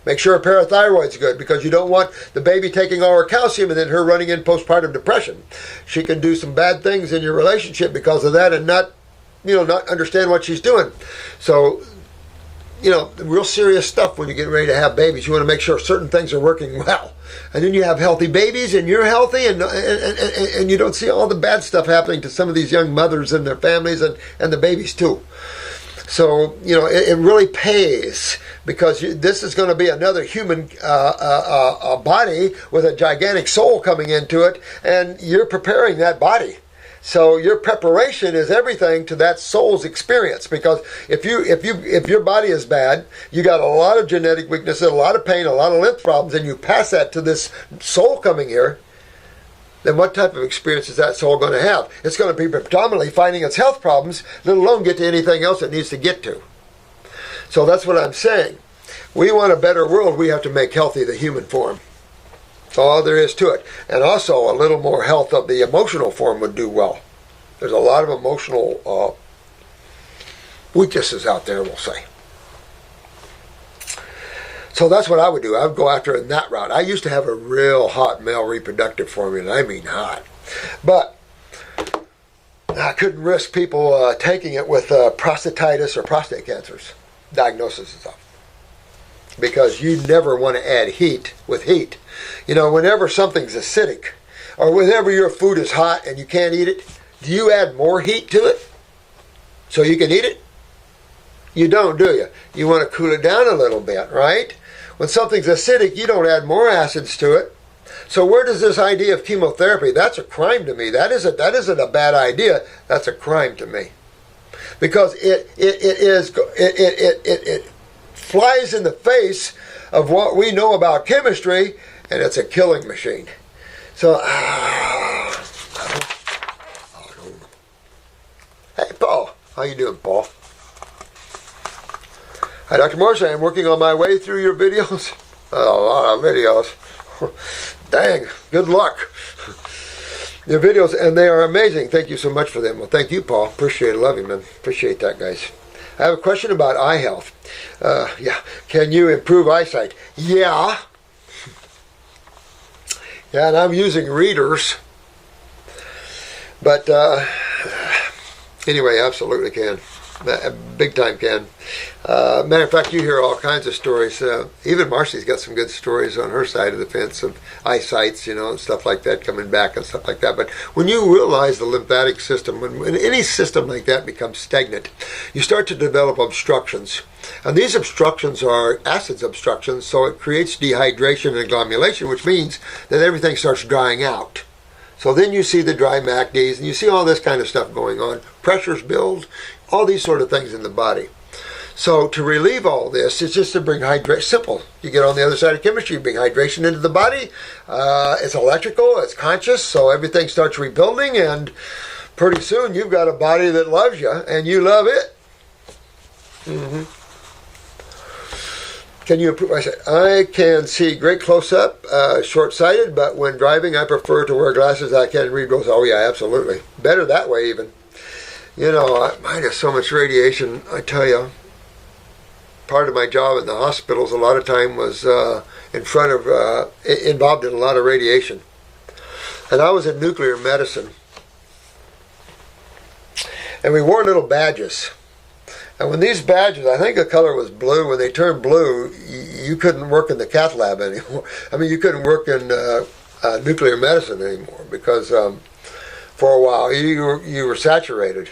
Make sure her parathyroid's good, because you don't want the baby taking all her calcium and then her running in postpartum depression. She can do some bad things in your relationship because of that and not understand what she's doing. So, real serious stuff when you're getting ready to have babies. You want to make sure certain things are working well. And then you have healthy babies and you're healthy and you don't see all the bad stuff happening to some of these young mothers and their families and the babies too. So, it really pays, because this is going to be another human body with a gigantic soul coming into it, and you're preparing that body. So your preparation is everything to that soul's experience, because if your body is bad, you got a lot of genetic weaknesses, a lot of pain, a lot of lymph problems, and you pass that to this soul coming here, then what type of experience is that soul going to have? It's going to be predominantly finding its health problems, let alone get to anything else it needs to get to. So that's what I'm saying. We want a better world. We have to make healthy the human form. That's all there is to it. And also a little more health of the emotional form would do well. There's a lot of emotional weaknesses out there, we'll say. So that's what I would do. I would go after it in that route. I used to have a real hot male reproductive formula. I mean hot. But I couldn't risk people taking it with prostatitis or prostate cancers. Diagnosis and stuff. Because you never want to add heat with heat. Whenever something's acidic, or whenever your food is hot and you can't eat it, do you add more heat to it so you can eat it? You don't, do you? You want to cool it down a little bit, right? When something's acidic, you don't add more acids to it. So where does this idea of chemotherapy? That's a crime to me. That isn't a bad idea. That's a crime to me, because it flies in the face of what we know about chemistry, and it's a killing machine. So, hey, Paul. How you doing, Paul? Hi, Dr. Morse. I am working on my way through your videos. A lot of videos. Dang, good luck. Your videos, and they are amazing. Thank you so much for them. Well, thank you, Paul. Appreciate it. Love you, man. Appreciate that, guys. I have a question about eye health. Yeah. Can you improve eyesight? Yeah. Yeah, and I'm using readers. But anyway, absolutely can. Big time can. Matter of fact, you hear all kinds of stories. Even Marcy's got some good stories on her side of the fence of eyesights, and stuff like that coming back and stuff like that. But when you realize the lymphatic system, when any system like that becomes stagnant, you start to develop obstructions. And these obstructions are acids obstructions, so it creates dehydration and agglomulation, which means that everything starts drying out. So then you see the dry mac days, and you see all this kind of stuff going on. Pressures build, all these sort of things in the body. So to relieve all this, it's just to bring hydration. Simple. You get on the other side of chemistry, you bring hydration into the body. It's electrical, it's conscious, so everything starts rebuilding, and pretty soon you've got a body that loves you, and you love it. Can you improve eyesight? I can see great close-up, short-sighted, but when driving, I prefer to wear glasses. I can read both. Oh, yeah, absolutely. Better that way, even. Mine has so much radiation, I tell you. Part of my job in the hospitals a lot of time was involved in a lot of radiation. And I was in nuclear medicine. And we wore little badges. And when these badges, I think the color was blue, when they turned blue, you couldn't work in the cath lab anymore. I mean, you couldn't work in nuclear medicine anymore because for a while you were saturated.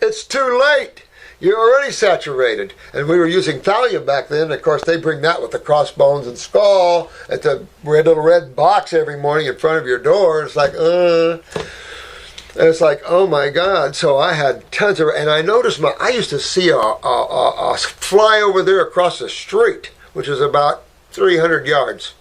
It's too late. You're already saturated. And we were using thallium back then. Of course, they bring that with the crossbones and skull at the little red box every morning in front of your door. It's like, And it's like, oh my God. So I had tons of, and I noticed I used to see a fly over there across the street, which is about 300 yards.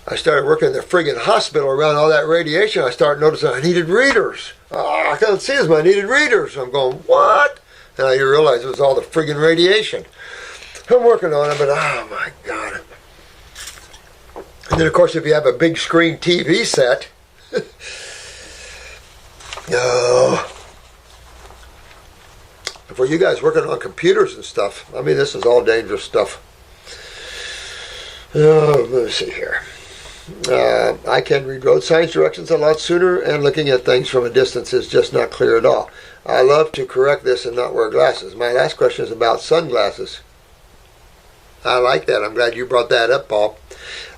I started working in the friggin' hospital around all that radiation. I started noticing I needed readers. I couldn't see as much. I needed readers. I'm going, what? And I realized it was all the friggin' radiation. I'm working on it, but oh my God. And then, of course, if you have a big screen TV set, for you guys working on computers and stuff, I mean, this is all dangerous stuff. Let me see here. I can read road signs directions a lot sooner, and looking at things from a distance is just not clear at all. I love to correct this and not wear glasses. My last question is about sunglasses. I like that. I'm glad you brought that up, Paul.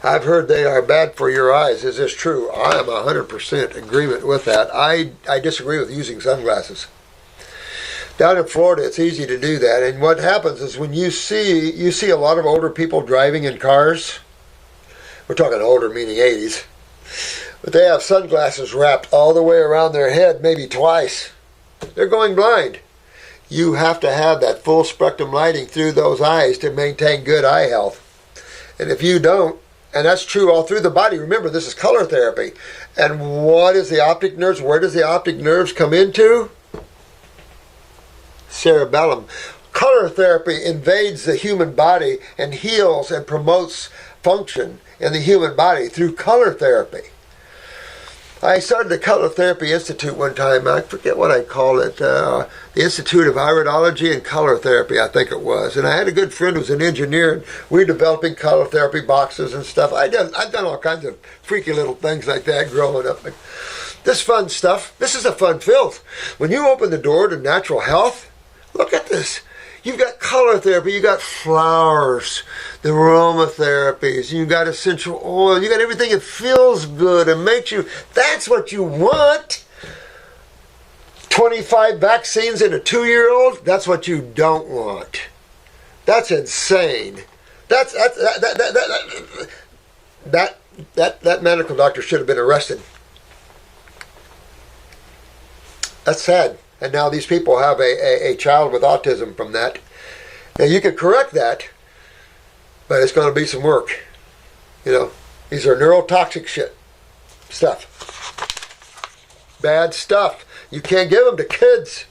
I've heard they are bad for your eyes. Is this true? I am 100% agreement with that. I disagree with using sunglasses. Down in Florida, it's easy to do that. And what happens is when you see a lot of older people driving in cars. We're talking older, meaning 80s. But they have sunglasses wrapped all the way around their head, maybe twice. They're going blind. You have to have that full spectrum lighting through those eyes to maintain good eye health. And if you don't, and that's true all through the body, remember this is color therapy. And what is the optic nerves? Where does the optic nerves come into? Cerebellum. Color therapy invades the human body and heals and promotes function in the human body through color therapy. I started the Color Therapy Institute one time. I forget what I called it. The Institute of Iridology and Color Therapy, I think it was. And I had a good friend who was an engineer, and we were developing color therapy boxes and stuff. I've done all kinds of freaky little things like that growing up. But this fun stuff, this is a fun field. When you open the door to natural health, look at this. You've got color therapy, you've got flowers, the aromatherapies, you've got essential oil, you got everything that feels good and makes you, that's what you want. 25 vaccines in a 2-year-old, that's what you don't want. That's insane. That medical doctor should have been arrested. That's sad. And now these people have a child with autism from that. Now you could correct that, but it's going to be some work. These are neurotoxic stuff. Bad stuff. You can't give them to kids.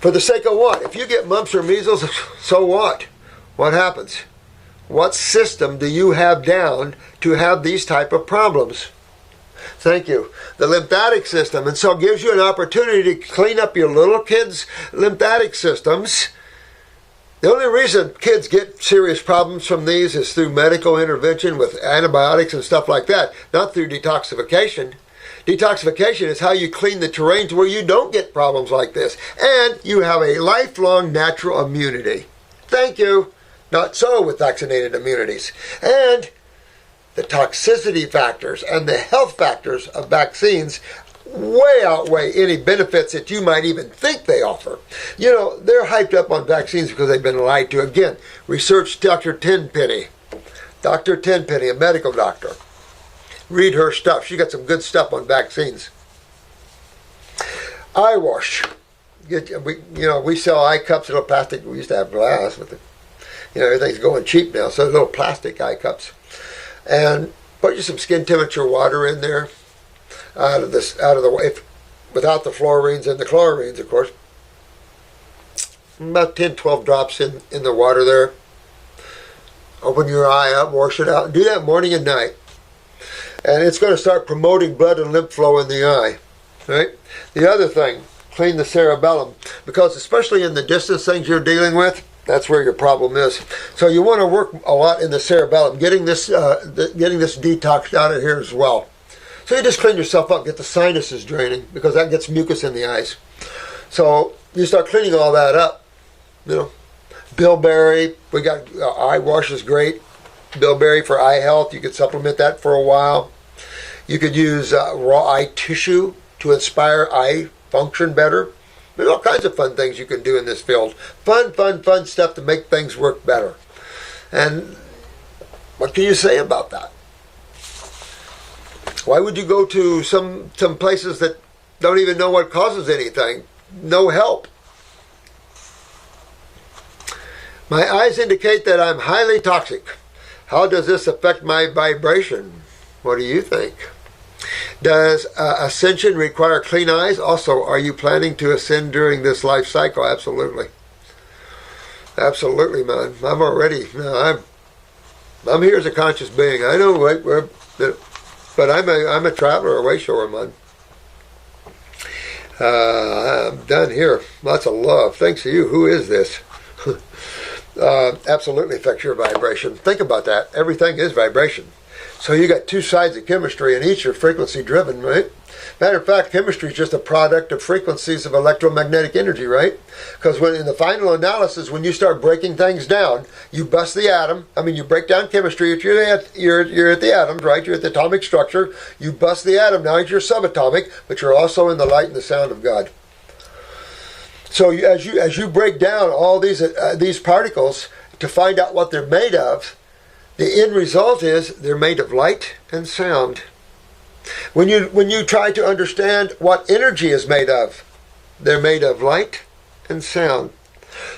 For the sake of what? If you get mumps or measles, so what? What happens? What system do you have down to have these type of problems? Thank you. The lymphatic system. And so it gives you an opportunity to clean up your little kids' lymphatic systems The only reason kids get serious problems from these is through medical intervention with antibiotics and stuff like that, not through detoxification. Detoxification is how you clean the terrain to where you don't get problems like this. And you have a lifelong natural immunity. Thank you. Not so with vaccinated immunities. And the toxicity factors and the health factors of vaccines way outweigh any benefits that you might even think they offer. You know, they're hyped up on vaccines because they've been lied to. Again, research Dr. Tenpenny. Dr. Tenpenny, a medical doctor. Read her stuff. She got some good stuff on vaccines. Eye wash. We sell eye cups, little plastic. We used to have glass, but everything's going cheap now, so little plastic eye cups. And put you some skin temperature water in there, out of the way, without the fluorines and the chlorines, of course. About 10, 12 drops in the water there. Open your eye up, wash it out, and do that morning and night. And it's going to start promoting blood and lymph flow in the eye. Right? The other thing, clean the cerebellum, because especially in the distance things you're dealing with, that's where your problem is. So you want to work a lot in the cerebellum, getting this detoxed out of here as well. So you just clean yourself up, get the sinuses draining, because that gets mucus in the eyes. So you start cleaning all that up. Bilberry, we got eye wash is great. Bilberry for eye health, you could supplement that for a while. You could use raw eye tissue to inspire eye function better. There's all kinds of fun things you can do in this field. Fun stuff to make things work better. And what can you say about that? Why would you go to some places that don't even know what causes anything? No help. My eyes indicate that I'm highly toxic. How does this affect my vibration? What do you think? Does ascension require clean eyes? Also, are you planning to ascend during this life cycle? Absolutely. Absolutely, man. I'm here as a conscious being. I know but I'm a traveler, a wayshower, man. I'm done here. Lots of love. Thanks to you. Who is this? Absolutely affects your vibration. Think about that. Everything is vibration. So you got two sides of chemistry, and each are frequency driven, right? Matter of fact, chemistry is just a product of frequencies of electromagnetic energy, right? Because when in the final analysis, when you start breaking things down, you bust the atom. You break down chemistry. You're at the atoms, right? You're at the atomic structure. You bust the atom. Now you're subatomic, but you're also in the light and the sound of God. So as you break down all these particles to find out what they're made of, the end result is they're made of light and sound. When you try to understand what energy is made of, they're made of light and sound.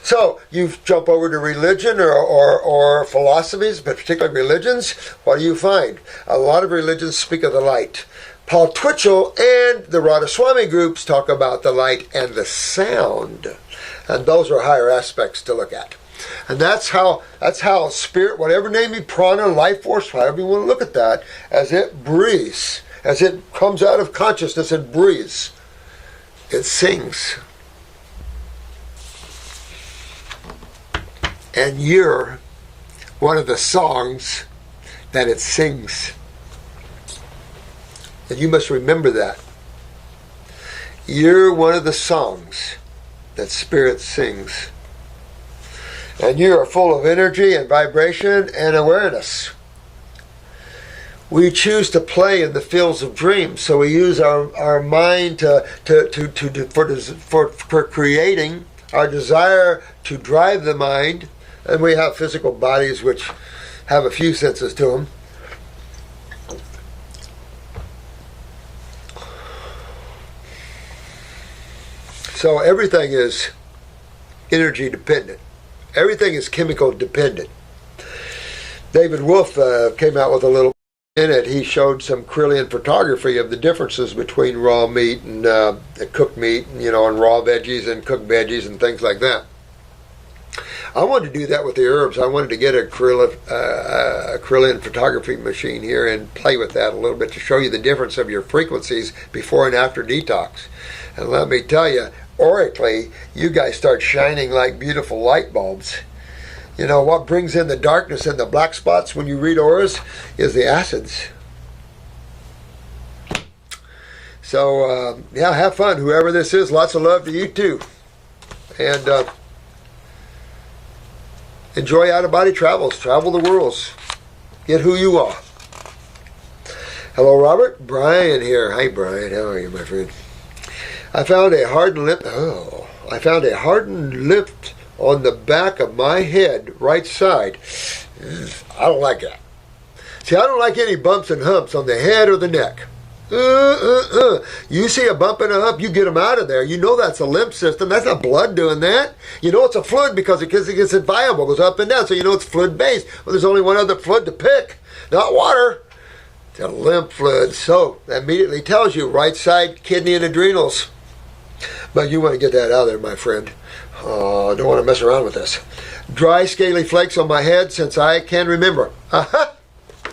So you jump over to religion or philosophies, but particularly religions. What do you find? A lot of religions speak of the light. Paul Twitchell and the Radhaswami groups talk about the light and the sound. And those are higher aspects to look at. And that's how spirit, whatever name you, prana, life force, however you want to look at that, as it breathes, as it comes out of consciousness and breathes, it sings. And you're one of the songs that it sings. And you must remember that. You're one of the songs that Spirit sings. And you are full of energy and vibration and awareness. We choose to play in the fields of dreams, so we use our mind for creating, our desire to drive the mind, and we have physical bodies which have a few senses to them. So everything is energy dependent. Everything is chemical dependent. David Wolf came out with a little in it. He showed some Kirlian photography of the differences between raw meat and cooked meat, and raw veggies and cooked veggies and things like that. I wanted to do that with the herbs. I wanted to get a Kirlian photography machine here and play with that a little bit to show you the difference of your frequencies before and after detox. And let me tell you, aurically, you guys start shining like beautiful light bulbs. You know, what brings in the darkness and the black spots when you read auras is the acids. So, yeah, have fun. Whoever this is, lots of love to you too. And enjoy out-of-body travels. Travel the worlds. Get who you are. Hello, Robert. Bryan here. Hi, Bryan. How are you, my friend? I found a hardened lymph. Oh, I found a hardened lymph on the back of my head, right side. I don't like that. See, I don't like any bumps and humps on the head or the neck. You see a bump and a hump, you get them out of there. You know that's a lymph system. That's not blood doing that. You know it's a fluid because it gets viable, goes up and down. So you know it's fluid based. Well, there's only one other fluid to pick, not water. It's a lymph fluid. So that immediately tells you right side, kidney and adrenals. But you want to get that out of there, my friend. Don't want to mess around with this. Dry, scaly flakes on my head since I can remember.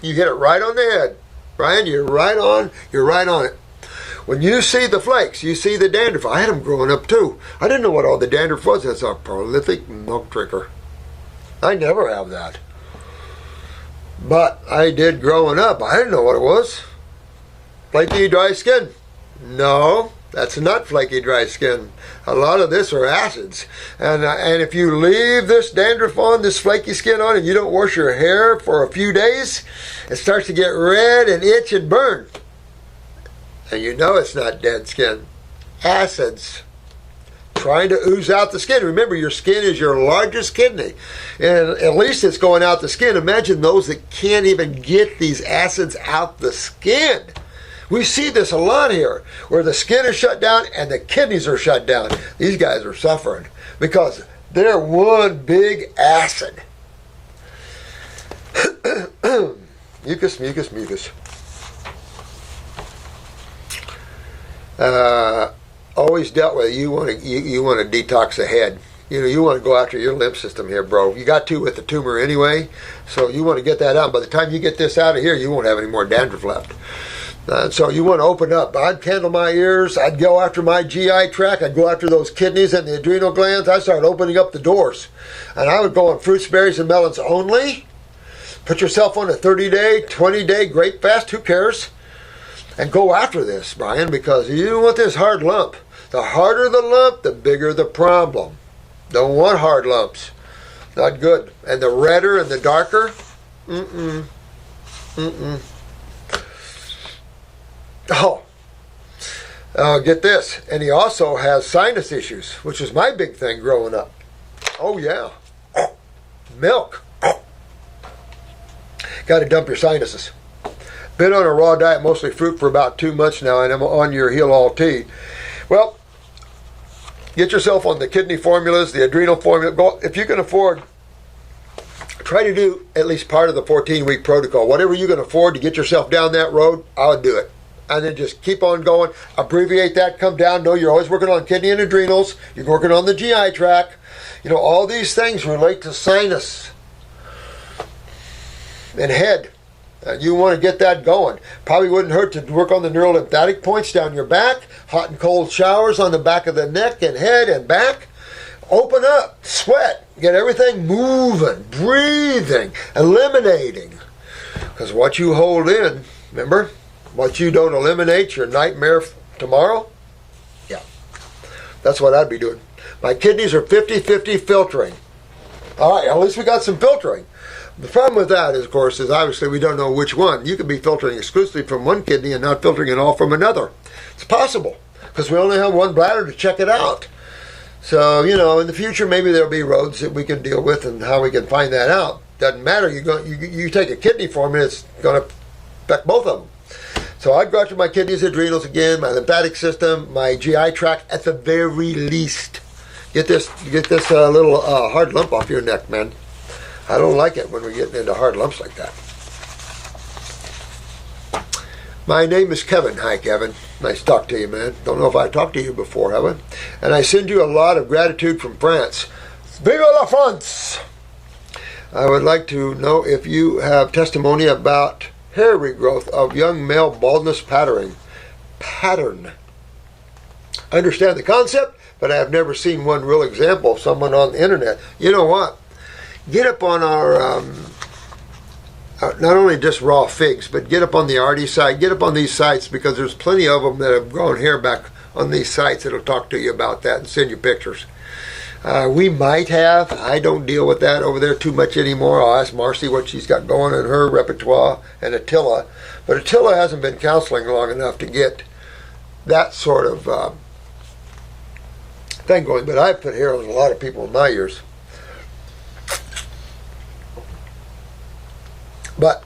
You hit it right on the head. Bryan, you're right on it. When you see the flakes, you see the dandruff. I had them growing up too. I didn't know what all the dandruff was. That's a prolific milk drinker. I never have that. But I did growing up. I didn't know what it was. Flaky, dry skin. No, that's not flaky, dry skin. A lot of this are acids. And if you leave this dandruff on, this flaky skin on, and you don't wash your hair for a few days, it starts to get red and itch and burn. And you know it's not dead skin. Acids. Trying to ooze out the skin. Remember, your skin is your largest kidney. And at least it's going out the skin. Imagine those that can't even get these acids out the skin. We see this a lot here, where the skin is shut down and the kidneys are shut down. These guys are suffering because they're one big acid. Mucus, mucus, mucus. Always dealt with. You want to detox the head. You know, you want to go after your lymph system here, bro. You got to with the tumor anyway, so you want to get that out. By the time you get this out of here, you won't have any more dandruff left. So you want to open up. I'd candle my ears. I'd go after my GI tract. I'd go after those kidneys and the adrenal glands. I started opening up the doors. And I would go on fruits, berries, and melons only. Put yourself on a 30-day, 20-day grape fast. Who cares? And go after this, Bryan, because you don't want this hard lump. The harder the lump, the bigger the problem. Don't want hard lumps. Not good. And the redder and the darker, get this. And he also has sinus issues, which was my big thing growing up. Oh, yeah. Milk. Got to dump your sinuses. Been on a raw diet, mostly fruit, for about 2 months now, and I'm on your heal all tea. Well, get yourself on the kidney formulas, the adrenal formula. Go, if you can afford, try to do at least part of the 14-week protocol. Whatever you can afford to get yourself down that road, I would do it. And then just keep on going. Abbreviate that, come down. Know you're always working on kidney and adrenals. You're working on the GI tract. You know, all these things relate to sinus and head. You want to get that going. Probably wouldn't hurt to work on the neurolymphatic points down your back. Hot and cold showers on the back of the neck and head and back. Open up. Sweat. Get everything moving. Breathing. Eliminating. Because what you hold in, remember? What you don't eliminate, your nightmare tomorrow? Yeah. That's what I'd be doing. My kidneys are 50-50 filtering. All right, at least we got some filtering. The problem with that, is, of course, is obviously we don't know which one. You could be filtering exclusively from one kidney and not filtering it all from another. It's possible, because we only have one bladder to check it out. So, you know, in the future, maybe there'll be roads that we can deal with and how we can find that out. Doesn't matter. You take a kidney formula, it's going to affect both of them. So I'd go after my kidneys, adrenals again, my lymphatic system, my GI tract at the very least. Get this little hard lump off your neck, man. I don't like it when we're getting into hard lumps like that. My name is Kevin. Hi, Kevin. Nice to talk to you, man. Don't know if I talked to you before, have I? And I send you a lot of gratitude from France. Vive la France! I would like to know if you have testimony about hair regrowth of young male baldness pattern. I understand the concept, but I have never seen one real example of someone on the internet. You know what? get up on our, not only just raw figs, but get up on the RD site, get up on these sites, because there's plenty of them that have grown hair back on these sites that'll talk to you about that and send you pictures. We might have, I don't deal with that over there too much anymore. I'll ask Marcy what she's got going in her repertoire, and Attila. But Attila hasn't been counseling long enough to get that sort of thing going. But I've put hair on a lot of people in my years. But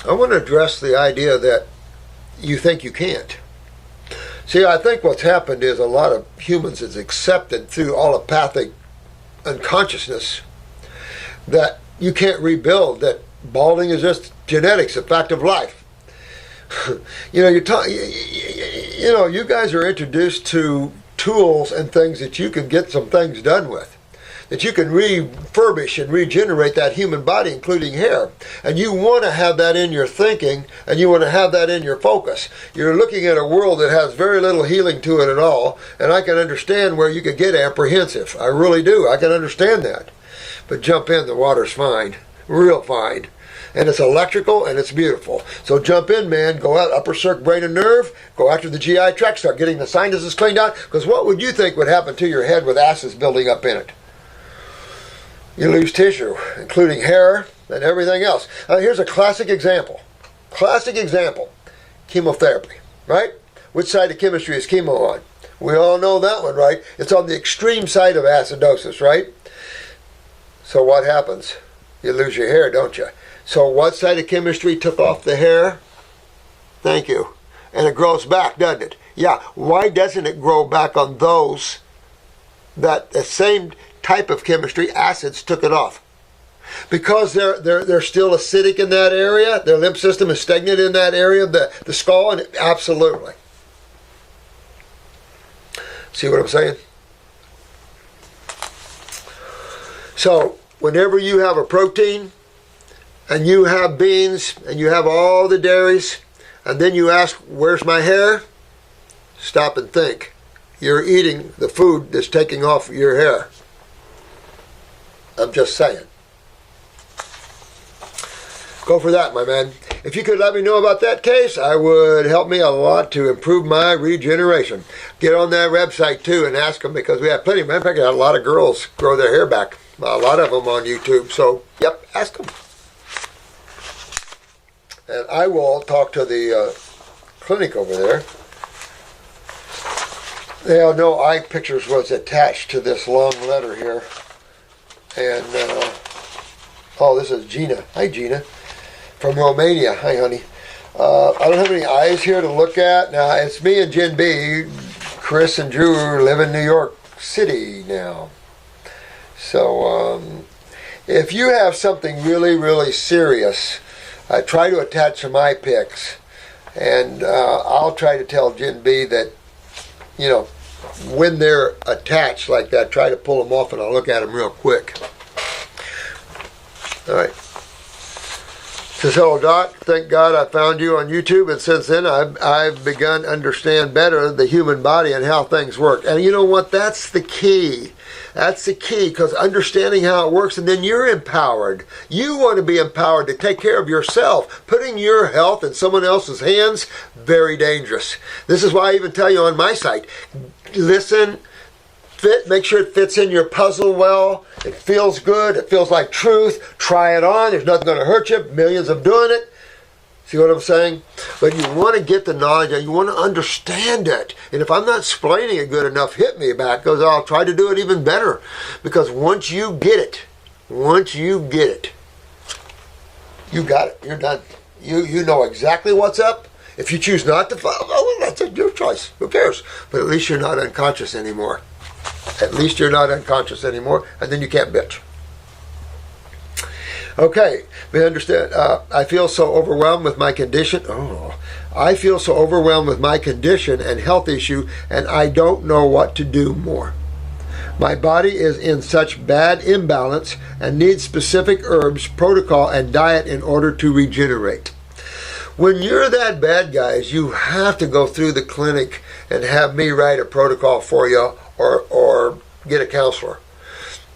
I want to address the idea that you think you can't. See, I think what's happened is a lot of humans has accepted through allopathic unconsciousness that you can't rebuild, that balding is just genetics, a fact of life. You guys are introduced to tools and things that you can get some things done with, that you can refurbish and regenerate that human body, including hair. And you want to have that in your thinking, and you want to have that in your focus. You're looking at a world that has very little healing to it at all, and I can understand where you could get apprehensive. I really do. I can understand that. But jump in, the water's fine, real fine. And it's electrical, and it's beautiful. So jump in, man. Go out, upper circ, brain and nerve. Go after the GI tract. Start getting the sinuses cleaned out. Because what would you think would happen to your head with acids building up in it? You lose tissue, including hair and everything else. Here's a classic example. Classic example. Chemotherapy, right? Which side of chemistry is chemo on? We all know that one, right? It's on the extreme side of acidosis, right? So what happens? You lose your hair, don't you? So what side of chemistry took off the hair? Thank you. And it grows back, doesn't it? Yeah. Why doesn't it grow back on those that the same type of chemistry, acids, took it off? Because they're still acidic in that area. Their lymph system is stagnant in that area of the skull, and absolutely. See what I'm saying? So whenever you have a protein, and you have beans, and you have all the dairies, and then you ask, where's my hair? Stop and think. You're eating the food that's taking off your hair. I'm just saying. Go for that, my man. If you could let me know about that case, I would help me a lot to improve my regeneration. Get on that website too and ask them, because we have plenty. In fact, a lot of girls grow their hair back. A lot of them on YouTube. So, yep, ask them. And I will talk to the clinic over there. They all know eye pictures was attached to this long letter here. And, oh, this is Gina. Hi, Gina. From Romania. Hi, honey. I don't have any eyes here to look at. Now, it's me and Jen B. Chris and Drew live in New York City now. So, if you have something really, really serious, I try to attach some eye pics. And I'll try to tell Jen B that, you know, when they're attached like that, try to pull them off, and I'll look at them real quick. All right. Says, hello, Doc. Thank God I found you on YouTube, and since then I've begun to understand better the human body and how things work. And you know what? That's the key. That's the key, because understanding how it works, and then you're empowered. You want to be empowered to take care of yourself. Putting your health in someone else's hands, very dangerous. This is why I even tell you on my site, listen, make sure it fits in your puzzle well. It feels good. It feels like truth. Try it on. There's nothing going to hurt you. Millions of doing it. See what I'm saying? But you want to get the knowledge, and you want to understand it. And if I'm not explaining it good enough, hit me back, because I'll try to do it even better. Because once you get it, you got it. You're done. You know exactly what's up. If you choose not to follow, well, that's your choice. Who cares? But at least you're not unconscious anymore. At least you're not unconscious anymore, and then you can't bitch. Okay, we understand. I feel so overwhelmed with my condition. I feel so overwhelmed with my condition and health issue, and I don't know what to do more. My body is in such bad imbalance and needs specific herbs, protocol, and diet in order to regenerate. When you're that bad, guys, you have to go through the clinic and have me write a protocol for you, or get a counselor.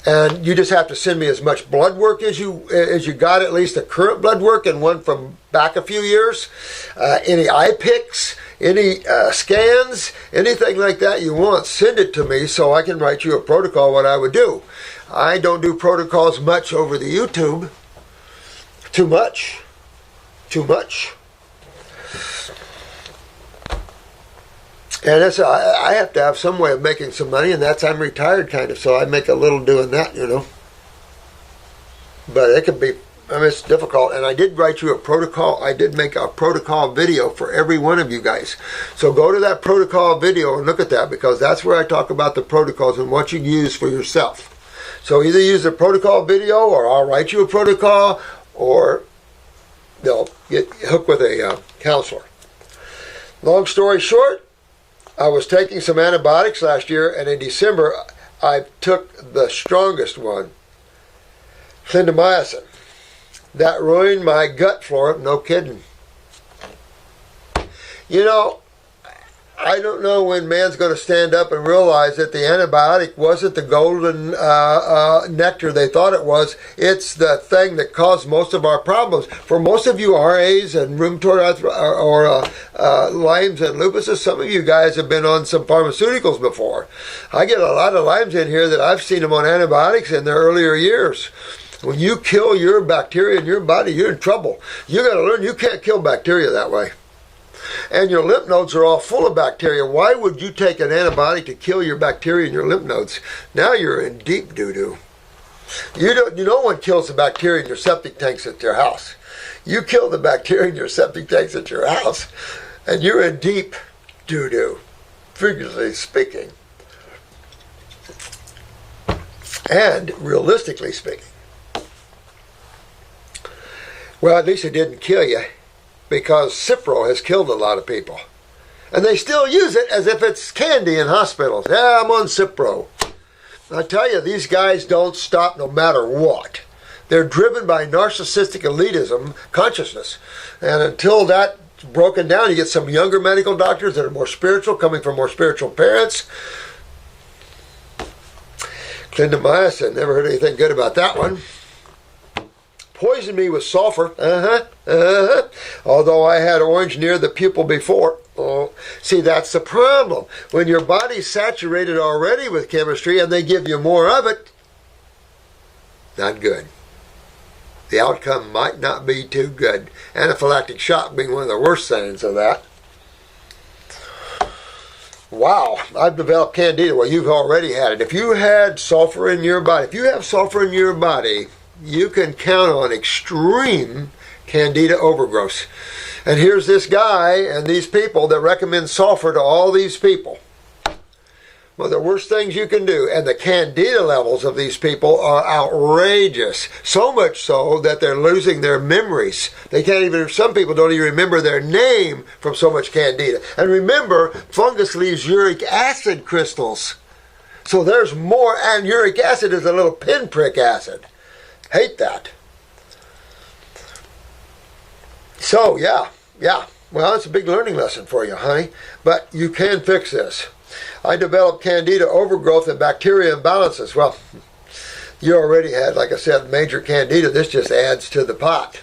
And you just have to send me as much blood work as you got, at least the current blood work and one from back a few years. Any eye pics, any scans, anything like that you want, send it to me so I can write you a protocol what I would do. I don't do protocols much over the YouTube. Too much. And I have to have some way of making some money, and that's I'm retired kind of, so I make a little doing that, But it can be, it's difficult. And I did write you a protocol. I did make a protocol video for every one of you guys. So go to that protocol video and look at that, because that's where I talk about the protocols and what you use for yourself. So either use the protocol video, or I'll write you a protocol, or they'll get hooked with a counselor. Long story short, I was taking some antibiotics last year, and in December, I took the strongest one, Clindamycin. That ruined my gut flora, no kidding. I don't know when man's going to stand up and realize that the antibiotic wasn't the golden nectar they thought it was. It's the thing that caused most of our problems. For most of you RAs and rheumatoid arthritis, or Lyme's and lupuses, some of you guys have been on some pharmaceuticals before. I get a lot of Lyme's in here that I've seen them on antibiotics in their earlier years. When you kill your bacteria in your body, you're in trouble. You got to learn you can't kill bacteria that way. And your lymph nodes are all full of bacteria. Why would you take an antibiotic to kill your bacteria in your lymph nodes? Now you're in deep doo-doo. No one kills the bacteria in your septic tanks at your house. You kill the bacteria in your septic tanks at your house, and you're in deep doo-doo, figuratively speaking. And realistically speaking. Well, at least it didn't kill you, because Cipro has killed a lot of people. And they still use it as if it's candy in hospitals. Yeah, I'm on Cipro. I tell you, these guys don't stop no matter what. They're driven by narcissistic elitism consciousness. And until that's broken down, you get some younger medical doctors that are more spiritual, coming from more spiritual parents. Clindamycin, never heard anything good about that one. Poisoned me with sulfur. Although I had orange near the pupil before. Oh, see, that's the problem. When your body's saturated already with chemistry and they give you more of it, not good. The outcome might not be too good. Anaphylactic shock being one of the worst signs of that. Wow, I've developed candida. Well, you've already had it. If you had sulfur in your body, you can count on extreme candida overgrowth. And here's this guy and these people that recommend sulfur to all these people. One of the worst things you can do. And the candida levels of these people are outrageous. So much so that they're losing their memories. Some people don't even remember their name from so much candida. And remember, fungus leaves uric acid crystals. So there's more, and uric acid is a little pinprick acid. Hate that. So, yeah. Well, it's a big learning lesson for you, honey. But you can fix this. I developed candida overgrowth and bacteria imbalances. Well, you already had, like I said, major candida. This just adds to the pot.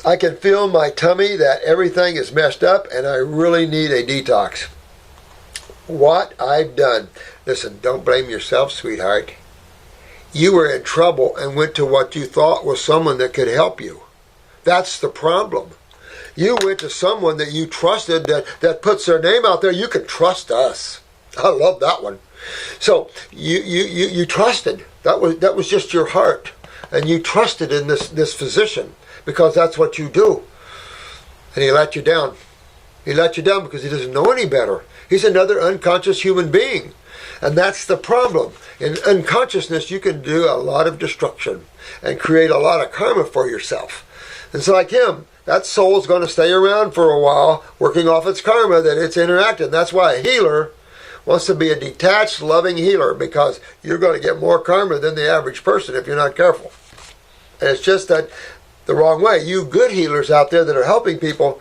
I can feel in my tummy that everything is messed up and I really need a detox. What I've done. Listen, don't blame yourself, sweetheart. You were in trouble and went to what you thought was someone that could help you. That's the problem. You went to someone that you trusted that puts their name out there. You can trust us. I love that one. So you trusted. That was just your heart. And you trusted in this physician because that's what you do. And he let you down. He let you down because he doesn't know any better. He's another unconscious human being. And that's the problem. In unconsciousness, you can do a lot of destruction and create a lot of karma for yourself. And so like him, that soul's going to stay around for a while, working off its karma that it's interacted. That's why a healer wants to be a detached, loving healer, because you're going to get more karma than the average person if you're not careful. And it's just that the wrong way. You good healers out there that are helping people,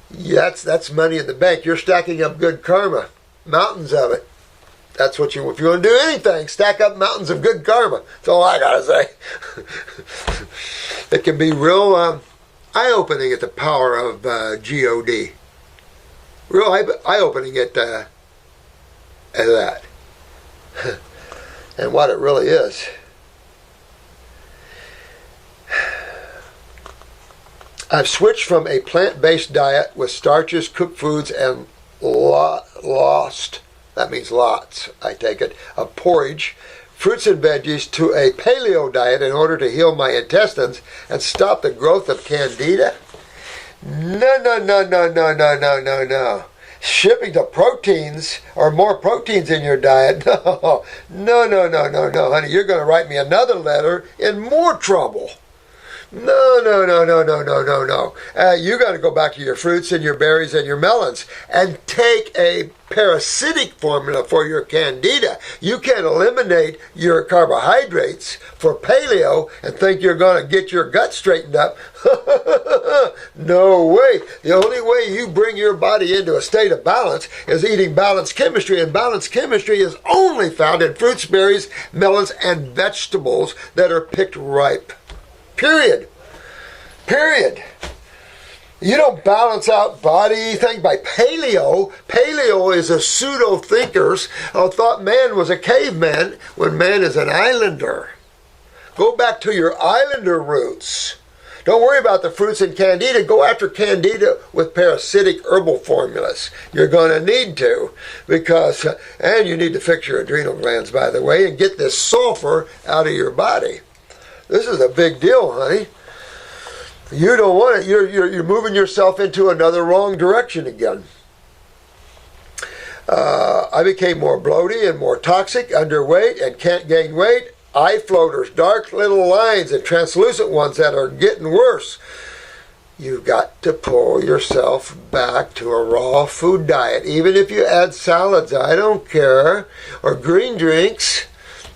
that's money in the bank. You're stacking up good karma, mountains of it. That's what if you want to do anything, stack up mountains of good karma. That's all I gotta say. It can be real eye-opening at the power of God. Real eye-opening at that. And what it really is. I've switched from a plant-based diet with starches, cooked foods, and lost, that means lots, I take it, of porridge, fruits and veggies to a paleo diet in order to heal my intestines and stop the growth of candida? No. Shipping the proteins or more proteins in your diet? No, honey. You're going to write me another letter in more trouble. No. You got to go back to your fruits and your berries and your melons and take a parasitic formula for your candida. You can't eliminate your carbohydrates for paleo and think you're going to get your gut straightened up. No way. The only way you bring your body into a state of balance is eating balanced chemistry, and balanced chemistry is only found in fruits, berries, melons, and vegetables that are picked ripe. Period. You don't balance out body thing by paleo. Paleo is a pseudo-thinkers who thought man was a caveman when man is an islander. Go back to your islander roots. Don't worry about the fruits and candida. Go after candida with parasitic herbal formulas. You're going to need to, because, and you need to fix your adrenal glands, by the way, and get this sulfur out of your body. This is a big deal, honey. You don't want it. You're moving yourself into another wrong direction again. I became more bloaty and more toxic, underweight, and can't gain weight. Eye floaters, dark little lines, and translucent ones that are getting worse. You've got to pull yourself back to a raw food diet. Even if you add salads, I don't care, or green drinks.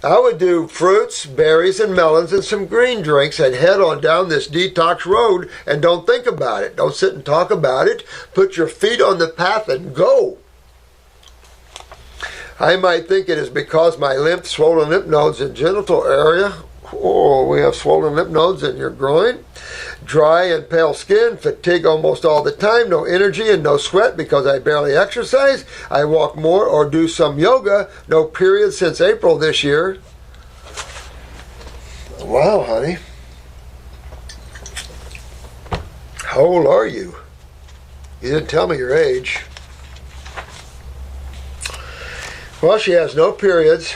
I would do fruits, berries, and melons and some green drinks and head on down this detox road and don't think about it. Don't sit and talk about it. Put your feet on the path and go. I might think it is because my swollen lymph nodes in genital area. Oh, we have swollen lymph nodes in your groin. Dry and pale skin, fatigue almost all the time, no energy and no sweat because I barely exercise. I walk more or do some yoga. No period since April this year. Wow, honey. How old are you? You didn't tell me your age. Well, she has no periods.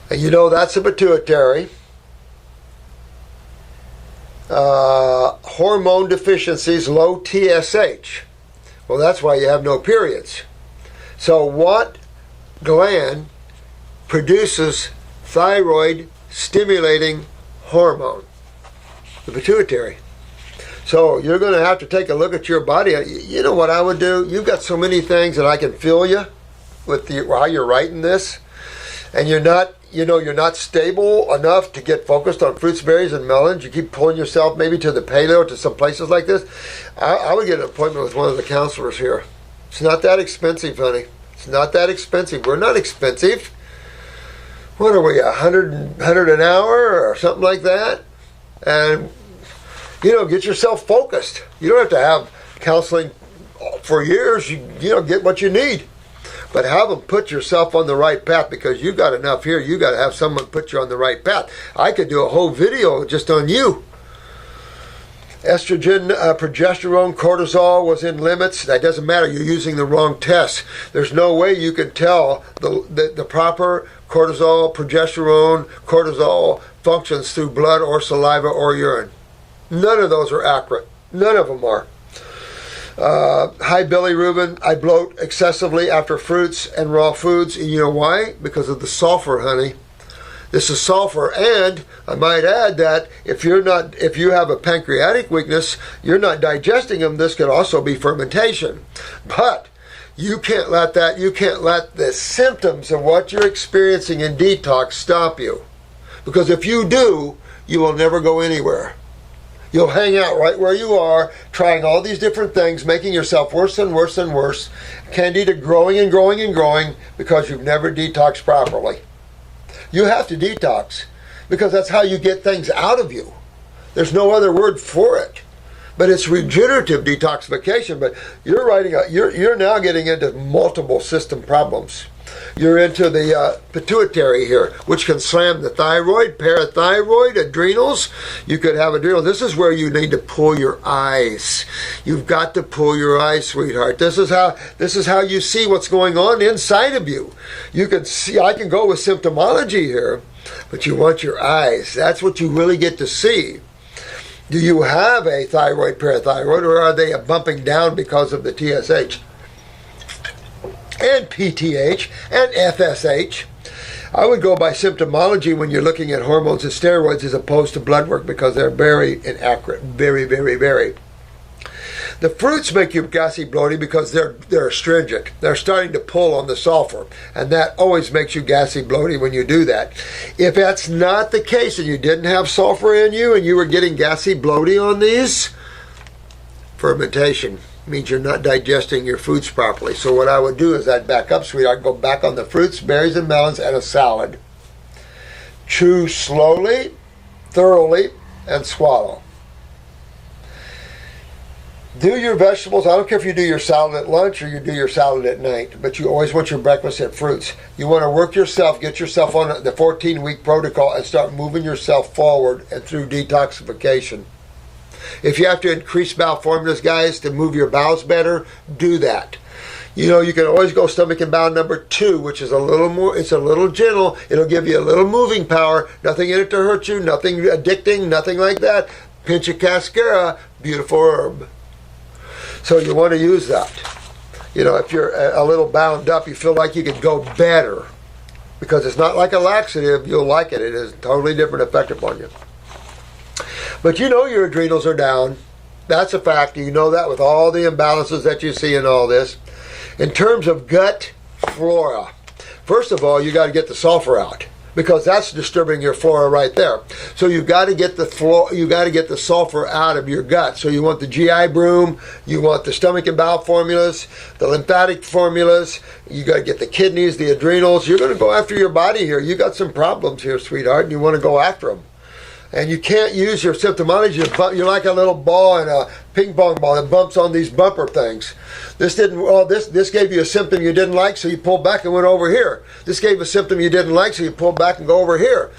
And you know that's a pituitary. Hormone deficiencies, low TSH. Well, that's why you have no periods. So what gland produces thyroid stimulating hormone? The pituitary. So you're going to have to take a look at your body. You know what I would do? You've got so many things that I can feel you with while you're writing this, and you're not stable enough to get focused on fruits, berries, and melons. You keep pulling yourself maybe to the paleo, to some places like this. I would get an appointment with one of the counselors here. It's not that expensive, honey. It's not that expensive. We're not expensive. What are we, $100 an hour or something like that? And, get yourself focused. You don't have to have counseling for years. You get what you need. But have them put yourself on the right path, because you got enough here. You got to have someone put you on the right path. I could do a whole video just on you. Estrogen, progesterone, cortisol was in limits. That doesn't matter. You're using the wrong test. There's no way you can tell the proper cortisol, cortisol functions through blood or saliva or urine. None of those are accurate. None of them are. High bilirubin. I bloat excessively after fruits and raw foods. And you know why? Because of the sulfur, honey. This is sulfur, and I might add that if you have a pancreatic weakness, you're not digesting them. This could also be fermentation. But you can't let the symptoms of what you're experiencing in detox stop you. Because if you do, you will never go anywhere. You'll hang out right where you are, trying all these different things, making yourself worse and worse and worse. Candida growing and growing and growing because you've never detoxed properly. You have to detox because that's how you get things out of you. There's no other word for it. But it's regenerative detoxification. But you're now getting into multiple system problems. You're into the pituitary here, which can slam the thyroid, parathyroid, adrenals. You could have adrenal. This is where you need to pull your eyes. You've got to pull your eyes, sweetheart. This is how you see what's going on inside of you. You can see. I can go with symptomology here, but you want your eyes. That's what you really get to see. Do you have a thyroid, parathyroid, or are they bumping down because of the TSH? And PTH and FSH. I would go by symptomology when you're looking at hormones and steroids as opposed to blood work because they're very inaccurate. Very, very, very. The fruits make you gassy, bloaty because they're astringent. They're starting to pull on the sulfur, and that always makes you gassy, bloaty when you do that. If that's not the case and you didn't have sulfur in you and you were getting gassy, bloaty on these, fermentation means you're not digesting your foods properly. So what I would do is I'd back up, sweetheart. I'd go back on the fruits, berries, and melons and a salad. Chew slowly, thoroughly, and swallow. Do your vegetables. I don't care if you do your salad at lunch or you do your salad at night, but you always want your breakfast and fruits. You want to work yourself, get yourself on the 14-week protocol and start moving yourself forward and through detoxification. If you have to increase bowel formulas, guys, to move your bowels better, do that. You know, you can always go stomach and bowel number 2, which is a little more, it's a little gentle. It'll give you a little moving power. Nothing in it to hurt you, nothing addicting, nothing like that. Pinch of cascara, beautiful herb. So you want to use that. You know, if you're a little bound up, you feel like you could go better. Because it's not like a laxative, you'll like it. It has a totally different effect upon you. But you know your adrenals are down. That's a fact. You know that with all the imbalances that you see in all this. In terms of gut flora, first of all, you got to get the sulfur out because that's disturbing your flora right there. So you've got to get the sulfur out of your gut. So you want the GI broom, you want the stomach and bowel formulas, the lymphatic formulas. You got to get the kidneys, the adrenals. You're going to go after your body here. You got some problems here, sweetheart, and you want to go after them. And you can't use your symptomology to bump. You're like a little ball in a ping pong ball that bumps on these bumper things. This gave you a symptom you didn't like, so you pulled back and went over here. This gave a symptom you didn't like, so you pulled back and go over here.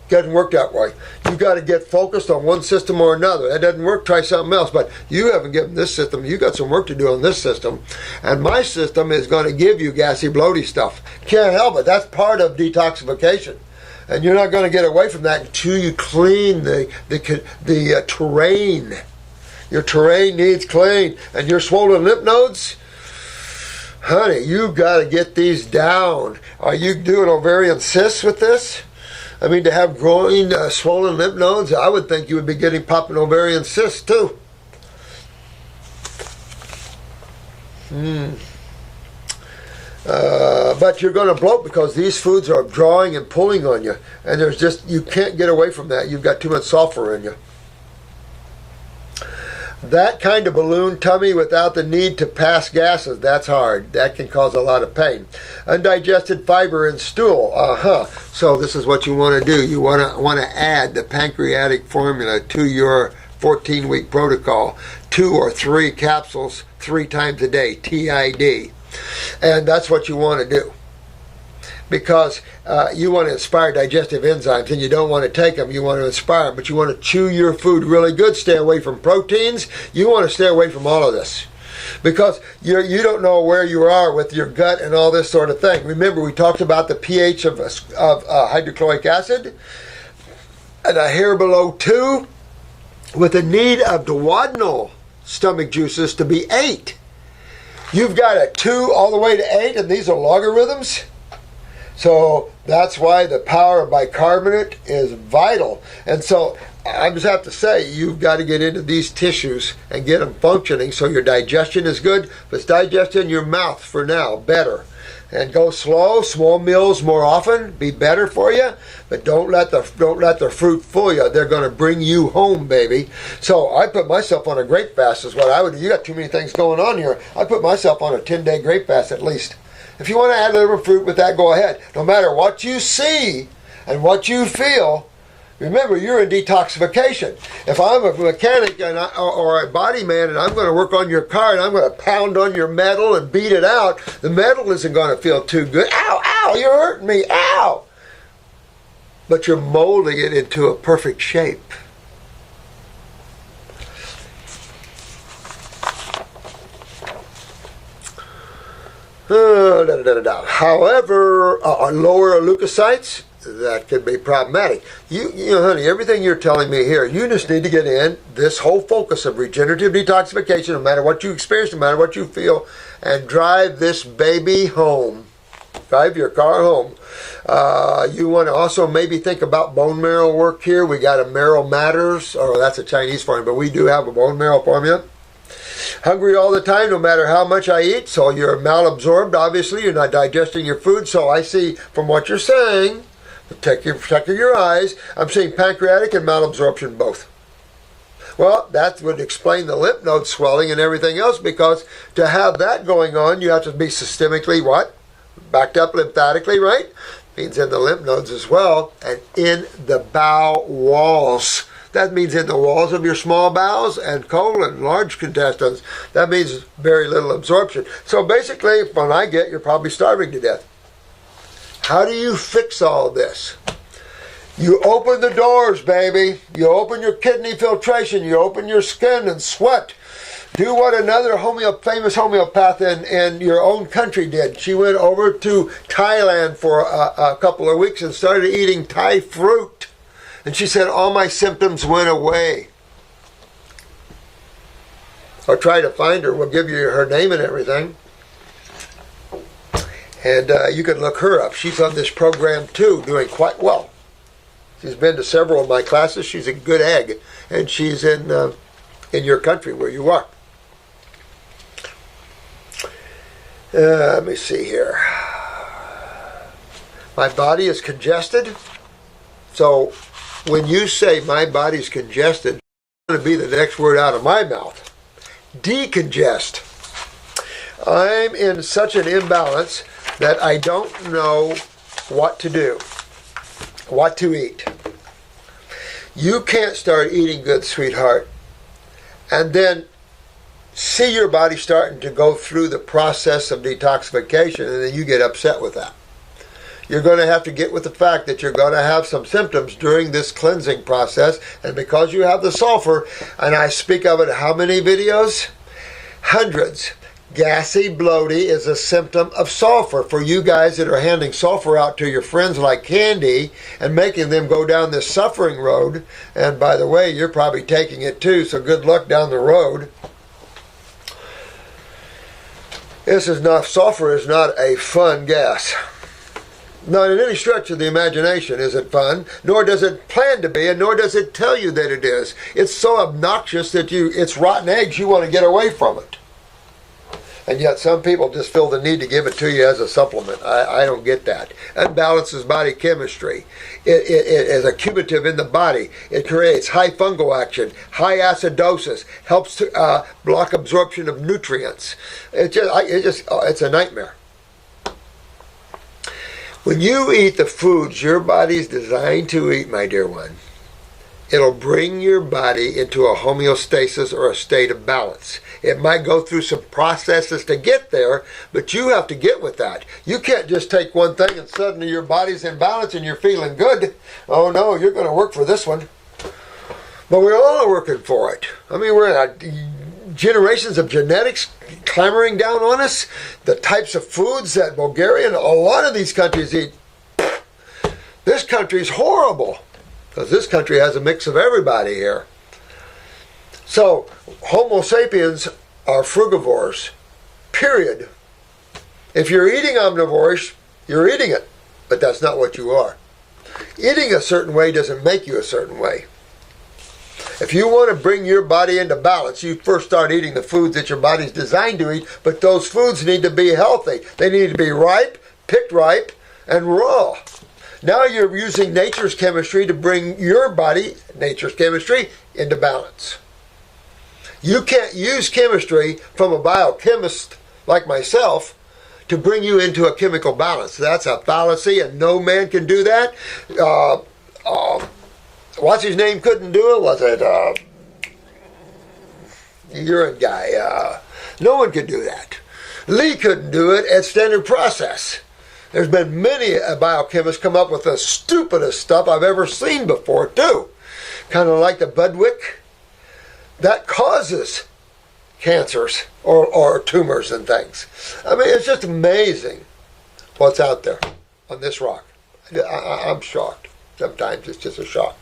Doesn't work that way. You've got to get focused on one system or another. That doesn't work, try something else. But you haven't given this system. You got some work to do on this system. And my system is going to give you gassy, bloaty stuff. Can't help it. That's part of detoxification. And you're not going to get away from that until you clean the terrain. Your terrain needs clean. And your swollen lymph nodes, honey, you've got to get these down. Are you doing ovarian cysts with this? I mean, to have growing swollen lymph nodes, I would think you would be getting popping ovarian cysts too. But you're going to bloat because these foods are drawing and pulling on you. And you can't get away from that. You've got too much sulfur in you. That kind of balloon tummy without the need to pass gases, that's hard. That can cause a lot of pain. Undigested fiber in stool. So this is what you want to do. You want to add the pancreatic formula to your 14-week protocol. 2 or 3 capsules 3 times a day, TID. And that's what you want to do. Because you want to inspire digestive enzymes and you don't want to take them, you want to inspire them, but you want to chew your food really good, stay away from proteins, you want to stay away from all of this. Because you don't know where you are with your gut and all this sort of thing. Remember, we talked about the pH of hydrochloric acid, and a hair below 2, with a need of duodenal stomach juices to be 8. You've got a 2 all the way to 8, and these are logarithms. So that's why the power of bicarbonate is vital. And so I just have to say, you've got to get into these tissues and get them functioning so your digestion is good. But it's digestion in your mouth for now, better. And go slow. Small meals more often be better for you, but don't let the fruit fool you. They're going to bring you home, baby. So I put myself on a grape fast. Is what I would do. You got too many things going on here. I put myself on a 10-day grape fast at least. If you want to add a little fruit with that, go ahead. No matter what you see and what you feel, remember, you're in detoxification. If I'm a mechanic or a body man and I'm going to work on your car and I'm going to pound on your metal and beat it out, the metal isn't going to feel too good. Ow, ow, you're hurting me, ow! But you're molding it into a perfect shape. However, lower leukocytes, that could be problematic. You know, honey, everything you're telling me here, you just need to get in this whole focus of regenerative detoxification, no matter what you experience, no matter what you feel, and drive this baby home. Drive your car home. You want to also maybe think about bone marrow work here. We got a Marrow Matters, or that's a Chinese formula, but we do have a bone marrow formula. Hungry all the time, no matter how much I eat, so you're malabsorbed, obviously. You're not digesting your food, so I see from what you're saying, protecting your eyes, I'm seeing pancreatic and malabsorption both. Well, that would explain the lymph node swelling and everything else, because to have that going on, you have to be systemically what? Backed up lymphatically, right? Means in the lymph nodes as well, and in the bowel walls. That means in the walls of your small bowels and colon, large intestines. That means very little absorption. So basically, when I get, you're probably starving to death. How do you fix all this? You open the doors, baby. You open your kidney filtration. You open your skin and sweat. Do what another famous homeopath in your own country did. She went over to Thailand for a couple of weeks and started eating Thai fruit. And she said, all my symptoms went away. Or try to find her. We'll give you her name and everything. And you can look her up. She's on this program too, doing quite well. She's been to several of my classes. She's a good egg. And she's in your country where you are. Let me see here. My body is congested. So when you say my body's congested, it's going to be the next word out of my mouth. Decongest. I'm in such an imbalance that I don't know what to do, what to eat. You can't start eating good, sweetheart, and then see your body starting to go through the process of detoxification, and then you get upset with that. You're going to have to get with the fact that you're going to have some symptoms during this cleansing process, and because you have the sulfur, and I speak of it how many videos? Hundreds. Gassy, bloaty is a symptom of sulfur. For you guys that are handing sulfur out to your friends like candy and making them go down this suffering road, and by the way, you're probably taking it too, so good luck down the road. Sulfur is not a fun gas. Not in any stretch of the imagination is it fun, nor does it plan to be, and nor does it tell you that it is. It's so obnoxious that it's rotten eggs, you want to get away from it. And yet some people just feel the need to give it to you as a supplement. I don't get that. It balances body chemistry. It is a curative in the body. It creates high fungal action, high acidosis, helps to block absorption of nutrients. It's a nightmare. When you eat the foods your body's designed to eat, my dear one, it'll bring your body into a homeostasis or a state of balance. It might go through some processes to get there, but you have to get with that. You can't just take one thing and suddenly your body's in balance and you're feeling good. Oh no, you're going to work for this one. But we all are working for it. I mean, we're in generations of genetics clamoring down on us. The types of foods that Bulgaria and a lot of these countries eat. This country's horrible, because this country has a mix of everybody here. So, Homo sapiens are frugivores, period. If you're eating omnivores, you're eating it, but that's not what you are. Eating a certain way doesn't make you a certain way. If you want to bring your body into balance, you first start eating the foods that your body's designed to eat, but those foods need to be healthy. They need to be ripe, picked ripe, and raw. Now you're using nature's chemistry to bring your body, nature's chemistry, into balance. You can't use chemistry from a biochemist like myself to bring you into a chemical balance. That's a fallacy, and no man can do that. What's his name couldn't do it? Was it urine guy? No one could do that. Lee couldn't do it at standard process. There's been many biochemists come up with the stupidest stuff I've ever seen before, too. Kind of like the Budwick. That causes cancers or tumors and things. I mean, it's just amazing what's out there on this rock. I'm shocked. Sometimes it's just a shock.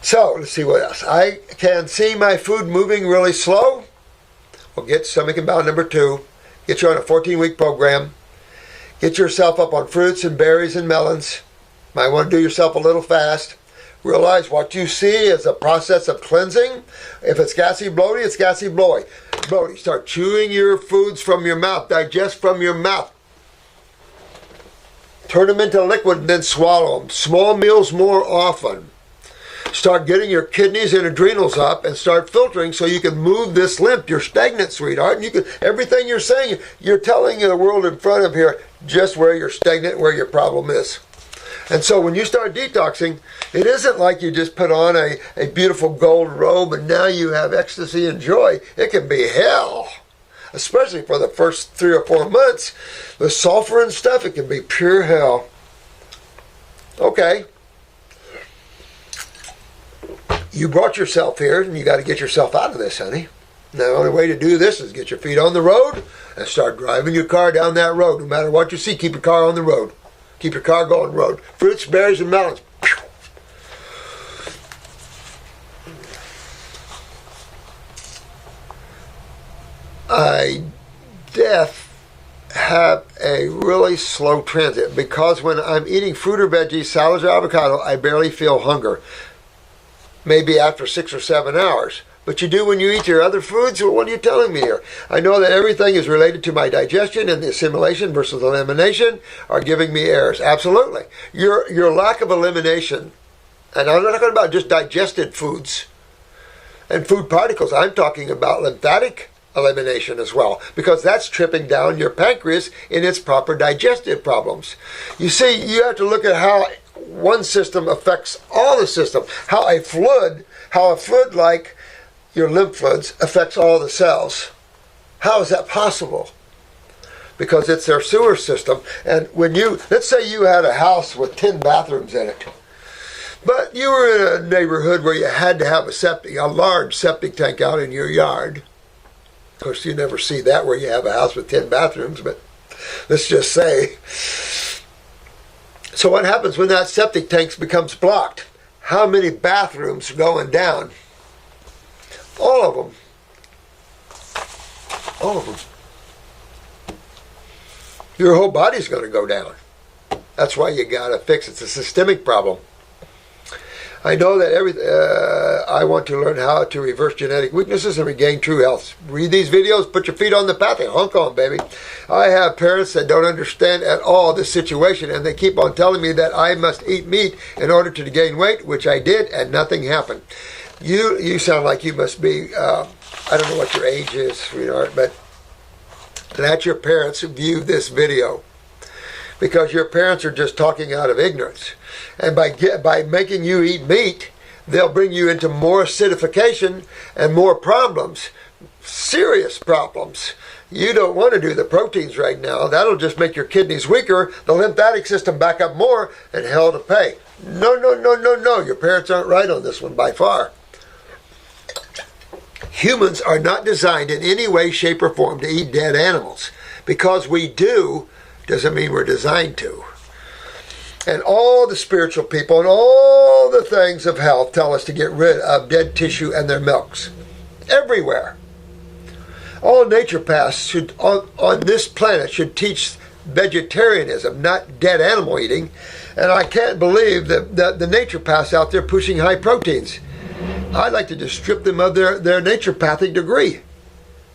So, let's see what else. I can see my food moving really slow. Well, get stomach and bowel number 2. Get you on a 14-week program. Get yourself up on fruits and berries and melons. Might want to do yourself a little fast. Realize what you see is a process of cleansing. If it's gassy, bloaty, it's gassy, bloaty. Start chewing your foods from your mouth. Digest from your mouth. Turn them into liquid and then swallow them. Small meals more often. Start getting your kidneys and adrenals up and start filtering so you can move this lymph. You're stagnant, sweetheart. And you can, everything you're saying, you're telling the world in front of here just where you're stagnant, where your problem is. And so when you start detoxing, it isn't like you just put on a beautiful gold robe and now you have ecstasy and joy. It can be hell, especially for the first 3 or 4 months. With sulfur and stuff, it can be pure hell. Okay. You brought yourself here and you got to get yourself out of this, honey. The only way to do this is get your feet on the road and start driving your car down that road. No matter what you see, keep your car on the road. Keep your car going road. Fruits, berries, and melons. I have a really slow transit because when I'm eating fruit or veggies, salads or avocado, I barely feel hunger. Maybe after 6 or 7 hours. But you do when you eat your other foods? Well, what are you telling me here? I know that everything is related to my digestion, and the assimilation versus elimination are giving me errors. Absolutely. Your lack of elimination, and I'm not talking about just digested foods and food particles. I'm talking about lymphatic elimination as well, because that's tripping down your pancreas in its proper digestive problems. You see, you have to look at how one system affects all the system. How a fluid like your lymph fluids affects all the cells. How is that possible? Because it's their sewer system. And when let's say you had a house with 10 bathrooms in it, but you were in a neighborhood where you had to have a large septic tank out in your yard. Of course, you never see that where you have a house with 10 bathrooms, but let's just say. So what happens when that septic tank becomes blocked? How many bathrooms are going down? All of them. All of them. Your whole body's going to go down. That's why you got to fix it. It's a systemic problem. I know that I want to learn how to reverse genetic weaknesses and regain true health. Read these videos, put your feet on the path, and honk on, baby. I have parents that don't understand at all this situation, and they keep on telling me that I must eat meat in order to gain weight, which I did, and nothing happened. You sound like you must be, I don't know what your age is, sweetheart, but let your parents view this video. Because your parents are just talking out of ignorance. And by making you eat meat, they'll bring you into more acidification and more problems. Serious problems. You don't want to do the proteins right now. That'll just make your kidneys weaker, the lymphatic system back up more, and hell to pay. No. Your parents aren't right on this one by far. Humans are not designed in any way, shape, or form to eat dead animals. Because we do, doesn't mean we're designed to. And all the spiritual people and all the things of health tell us to get rid of dead tissue and their milks. Everywhere. All naturopaths on this planet should teach vegetarianism, not dead animal eating. And I can't believe that the naturopaths out there pushing high proteins. I'd like to just strip them of their naturopathic degree,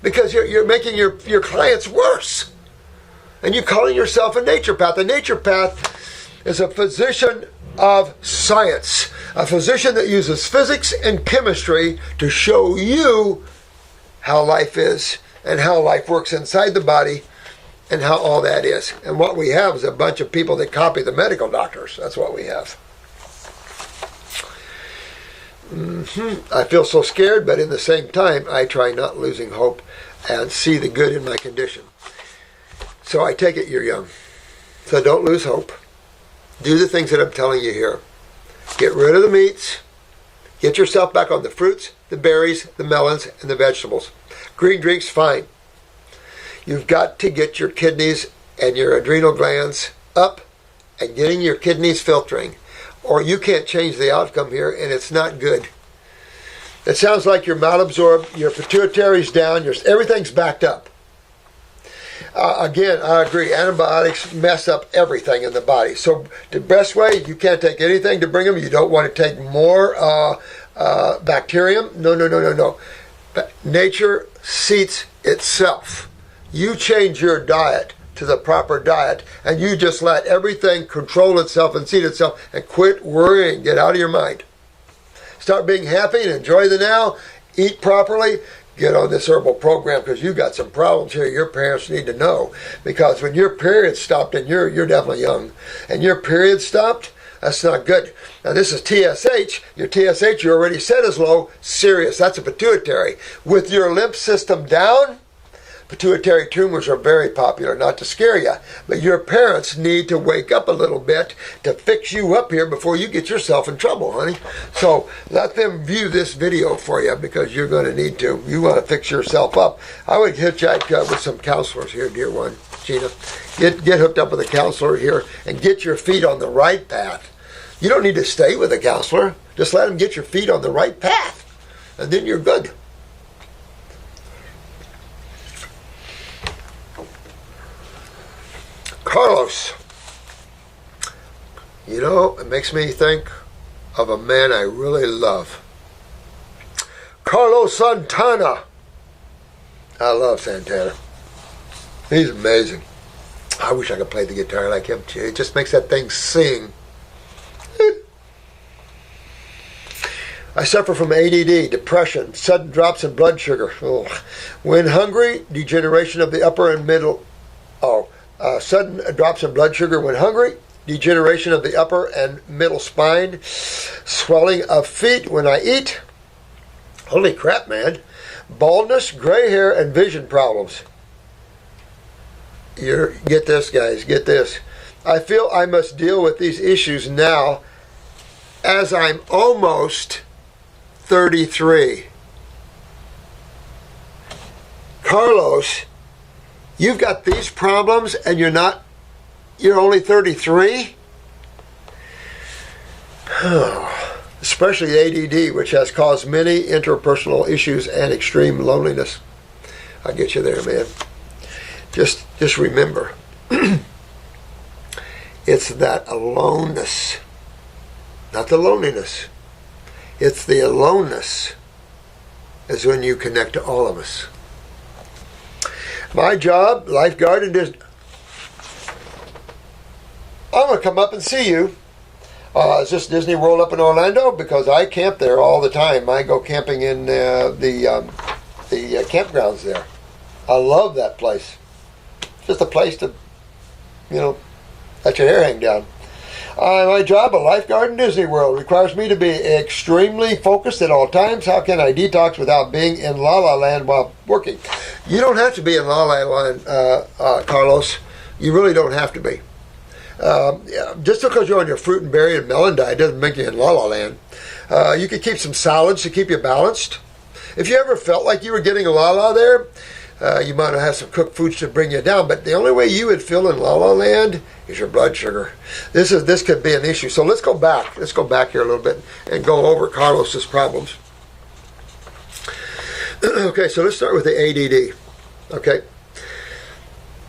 because you're making your clients worse. And you're calling yourself a naturopath. A naturopath is a physician of science, a physician that uses physics and chemistry to show you how life is and how life works inside the body and how all that is. And what we have is a bunch of people that copy the medical doctors. That's what we have. I feel so scared, but in the same time, I try not losing hope and see the good in my condition. So I take it you're young. So don't lose hope. Do the things that I'm telling you here. Get rid of the meats. Get yourself back on the fruits, the berries, the melons, and the vegetables. Green drinks, fine. You've got to get your kidneys and your adrenal glands up and getting your kidneys filtering, or you can't change the outcome here, and it's not good. It sounds like you're malabsorbed, your pituitary's down, everything's backed up. Again, I agree, antibiotics mess up everything in the body. So the best way, you can't take anything to bring them. You don't want to take more bacterium. No. But nature seats itself. You change your diet to the proper diet, and you just let everything control itself and seat itself, and quit worrying. Get out of your mind. Start being happy and enjoy the now. Eat properly. Get on this herbal program, because you got some problems here your parents need to know. Because when your period stopped, and you're definitely young, and your period stopped, that's not good. Now this is TSH. Your TSH you already said is low. Serious. That's a pituitary. With your lymph system down, pituitary tumors are very popular, not to scare you, but your parents need to wake up a little bit to fix you up here before you get yourself in trouble, honey. So let them view this video for you, because you're going to need to. You want to fix yourself up. I would hitchhike with some counselors here, dear one, Gina. Get hooked up with a counselor here and get your feet on the right path. You don't need to stay with a counselor. Just let them get your feet on the right path, and then you're good. Carlos, you know, it makes me think of a man I really love. Carlos Santana. I love Santana. He's amazing. I wish I could play the guitar like him too. It just makes that thing sing. I suffer from ADD, depression, sudden drops in blood sugar. Oh. When hungry, degeneration of the upper and middle. Sudden drops in blood sugar when hungry, degeneration of the upper and middle spine, swelling of feet when I eat. Holy crap, man. Baldness, gray hair, and vision problems. Get this, guys, get this. I feel I must deal with these issues now, as I'm almost 33. Carlos, you've got these problems and you're only 33? Especially ADD, which has caused many interpersonal issues and extreme loneliness. I'll get you there, man. Just remember, it's that aloneness, not the loneliness. It's the aloneness is when you connect to all of us. My job, lifeguard, and I'm going to come up and see you. Is this Disney World up in Orlando? Because I camp there all the time. I go camping in the campgrounds there. I love that place. It's just a place to, let your hair hang down. My job, a lifeguard in Disney World, requires me to be extremely focused at all times. How can I detox without being in La La Land while working? You don't have to be in La La Land, Carlos. You really don't have to be. Just because you're on your fruit and berry and melon diet doesn't make you in La La Land. You could keep some salads to keep you balanced. If you ever felt like you were getting a La La there, you might have some cooked foods to bring you down, but the only way you would feel in La La Land is your blood sugar. This could be an issue. So let's go back. Let's go back here a little bit and go over Carlos's problems. Okay, so let's start with the ADD. Okay,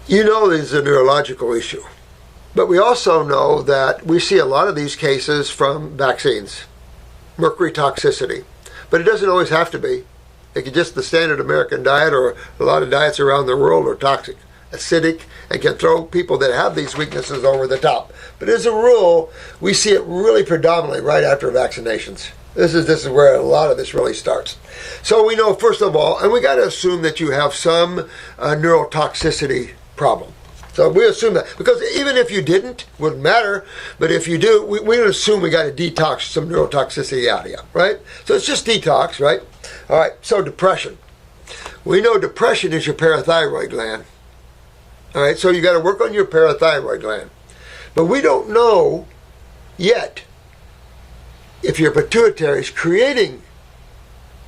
you know this is a neurological issue, but we also know that we see a lot of these cases from vaccines, mercury toxicity, But it doesn't always have to be. It could just the standard American diet, or a lot of diets around the world are toxic, acidic, and can throw people that have these weaknesses over the top. But as a rule, we see it really predominantly right after vaccinations. This is where a lot of this really starts. So we know, first of all, and we got to assume that you have some neurotoxicity problem. So we assume that, because even if you didn't, wouldn't matter. But if you do, we assume we got to detox some neurotoxicity out of you, right? So it's just detox, right? All right. So depression. We know depression is your parathyroid gland. All right. So you got to work on your parathyroid gland, but we don't know yet if your pituitary is creating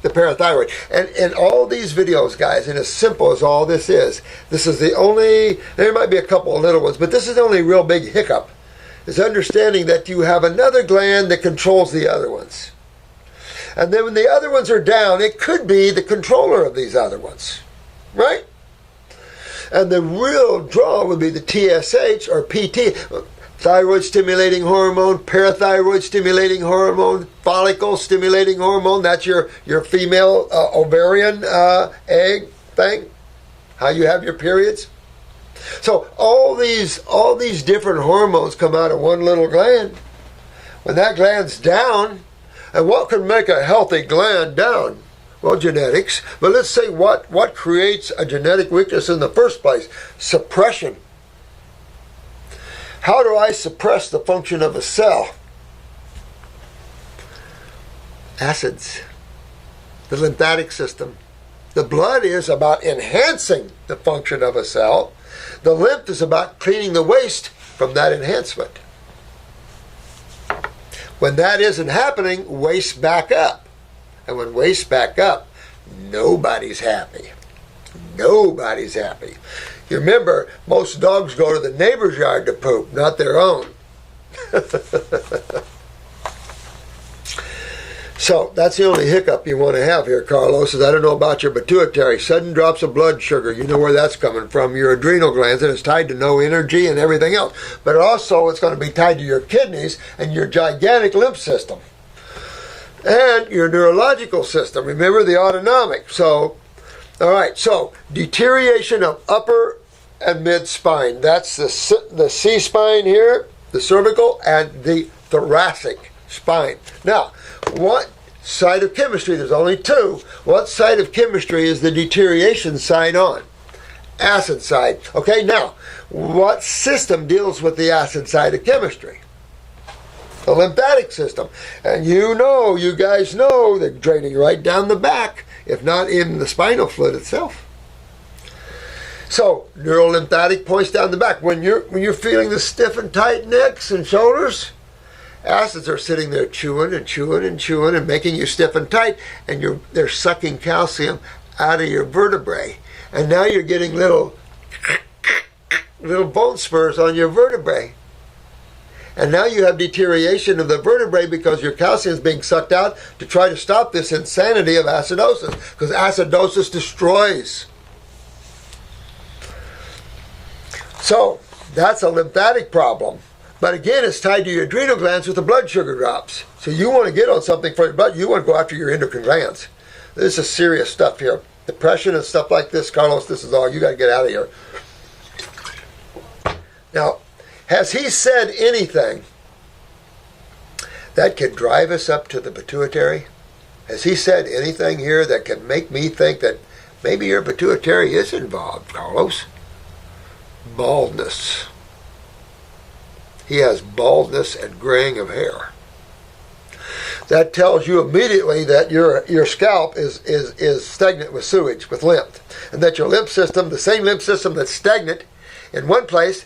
the parathyroid. And all these videos, guys, and as simple as all this is the only, there might be a couple of little ones, but this is the only real big hiccup, is understanding that you have another gland that controls the other ones. And then when the other ones are down, it could be the controller of these other ones, right? And the real draw would be the TSH or PT, thyroid stimulating hormone, parathyroid stimulating hormone, follicle stimulating hormone. That's your female ovarian egg thing, how you have your periods. So all these different hormones come out of one little gland. When that gland's down, and what can make a healthy gland down? Well, genetics. But let's say what creates a genetic weakness in the first place? Suppression. How do I suppress the function of a cell? Acids. The lymphatic system. The blood is about enhancing the function of a cell. The lymph is about cleaning the waste from that enhancement. When that isn't happening, waste back up. And when waste back up, nobody's happy. Nobody's happy. You remember, most dogs go to the neighbor's yard to poop, not their own. So that's the only hiccup you want to have here, Carlos, is I don't know about your pituitary. Sudden drops of blood sugar. You know where that's coming from. Your adrenal glands, and it's tied to no energy and everything else. But also it's going to be tied to your kidneys and your gigantic lymph system. And your neurological system. Remember the autonomic. So, all right, so deterioration of upper and mid spine. That's the C spine here, the cervical, and the thoracic spine. Now, what side of chemistry? There's only two. What side of chemistry is the deterioration side on? Acid side. Okay, now, what system deals with the acid side of chemistry? The lymphatic system. And you guys know, they're draining right down the back, if not in the spinal fluid itself. So, neurolymphatic points down the back. When you're feeling the stiff and tight necks and shoulders, acids are sitting there chewing and chewing and chewing and making you stiff and tight, and they're sucking calcium out of your vertebrae. And now you're getting little bone spurs on your vertebrae. And now you have deterioration of the vertebrae because your calcium is being sucked out to try to stop this insanity of acidosis, because acidosis destroys. So that's a lymphatic problem. But again, it's tied to your adrenal glands with the blood sugar drops. So you want to get on something for your blood. You want to go after your endocrine glands. This is serious stuff here. Depression and stuff like this, Carlos, this is all. You got to get out of here. Now, has he said anything that can drive us up to the pituitary? Has he said anything here that can make me think that maybe your pituitary is involved, Carlos? Baldness. He has baldness and graying of hair. That tells you immediately that your scalp is stagnant with sewage, with lymph. And that your lymph system, the same lymph system that's stagnant in one place,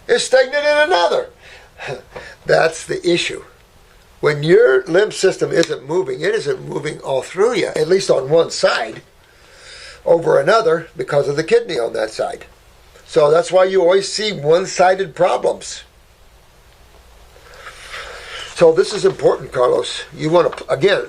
is stagnant in another. That's the issue. When your lymph system isn't moving, it isn't moving all through you, at least on one side, over another, because of the kidney on that side. So that's why you always see one-sided problems. So this is important, Carlos. You want to, again,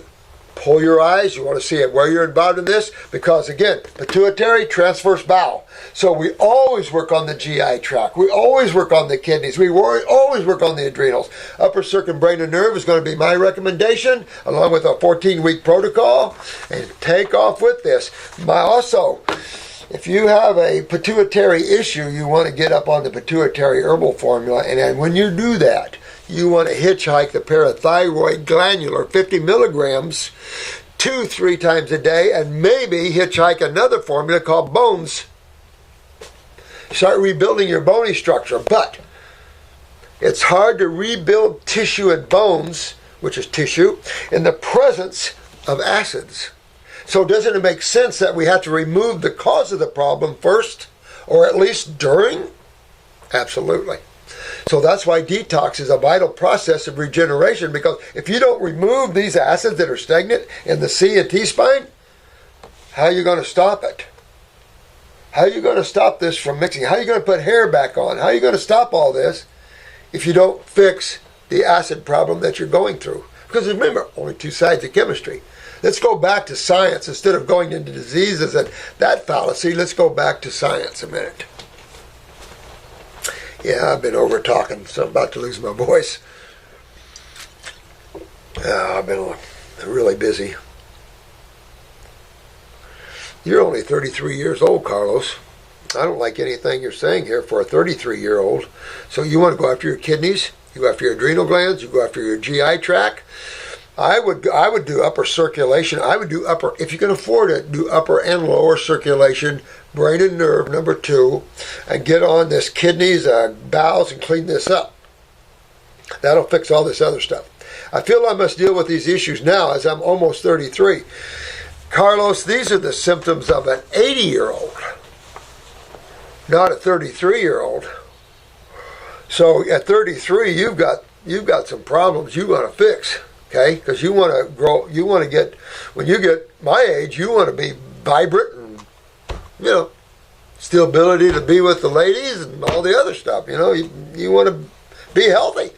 pull your eyes. You want to see it where you're involved in this, because again, pituitary, transverse bowel. So we always work on the GI tract. We always work on the kidneys. We always work on the adrenals. Upper circumbrain and nerve is going to be my recommendation, along with a 14-week protocol. And take off with this. Also, if you have a pituitary issue, you want to get up on the pituitary herbal formula. And then when you do that, you want to hitchhike the parathyroid glandular 50 milligrams 2-3 times a day, and maybe hitchhike another formula called bones. Start rebuilding your bony structure. But it's hard to rebuild tissue and bones, which is tissue, in the presence of acids. So doesn't it make sense that we have to remove the cause of the problem first, or at least during? Absolutely. So that's why detox is a vital process of regeneration, because if you don't remove these acids that are stagnant in the C and T spine, how are you going to stop it? How are you going to stop this from mixing? How are you going to put hair back on? How are you going to stop all this if you don't fix the acid problem that you're going through? Because remember, only two sides of chemistry. Let's go back to science instead of going into diseases and that fallacy. Let's go back to science a minute. Yeah, I've been over talking, so I'm about to lose my voice. I've been really busy. You're only 33 years old, Carlos. I don't like anything you're saying here for a 33-year-old. So you want to go after your kidneys, you go after your adrenal glands, you go after your GI tract. I would do upper circulation. I would do upper, if you can afford it, do upper and lower circulation, brain and nerve, number 2, and get on this kidneys, bowels, and clean this up. That'll fix all this other stuff. I feel I must deal with these issues now as I'm almost 33. Carlos, these are the symptoms of an 80-year-old, not a 33-year-old. So at 33, you've got some problems you want to fix. Okay, because you want to grow, you want to get, when you get my age, you want to be vibrant and, still ability to be with the ladies and all the other stuff, you want to be healthy.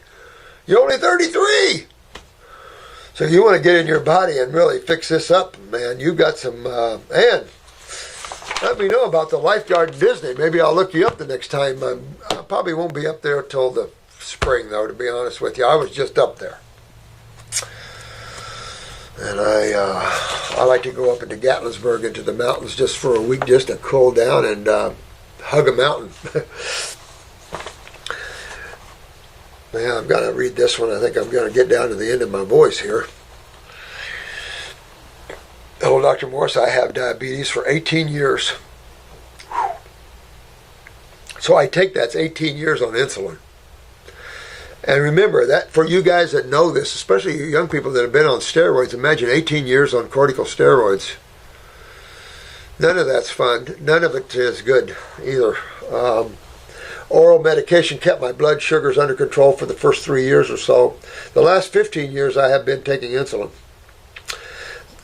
You're only 33. So you want to get in your body and really fix this up, man. You've got some, and let me know about the lifeguard in Disney. Maybe I'll look you up the next time. I probably won't be up there till the spring, though, to be honest with you. I was just up there. And I like to go up into Gatlinburg, into the mountains, just for a week, just to cool down and hug a mountain. Man, I've got to read this one. I think I'm going to get down to the end of my voice here. Hello, Dr. Morse. I have diabetes for 18 years. So I take that's 18 years on insulin. And remember that for you guys that know this, especially you young people that have been on steroids, imagine 18 years on corticosteroids. None of that's fun. None of it is good either. Oral medication kept my blood sugars under control for the first 3 years or so. The last 15 years I have been taking insulin.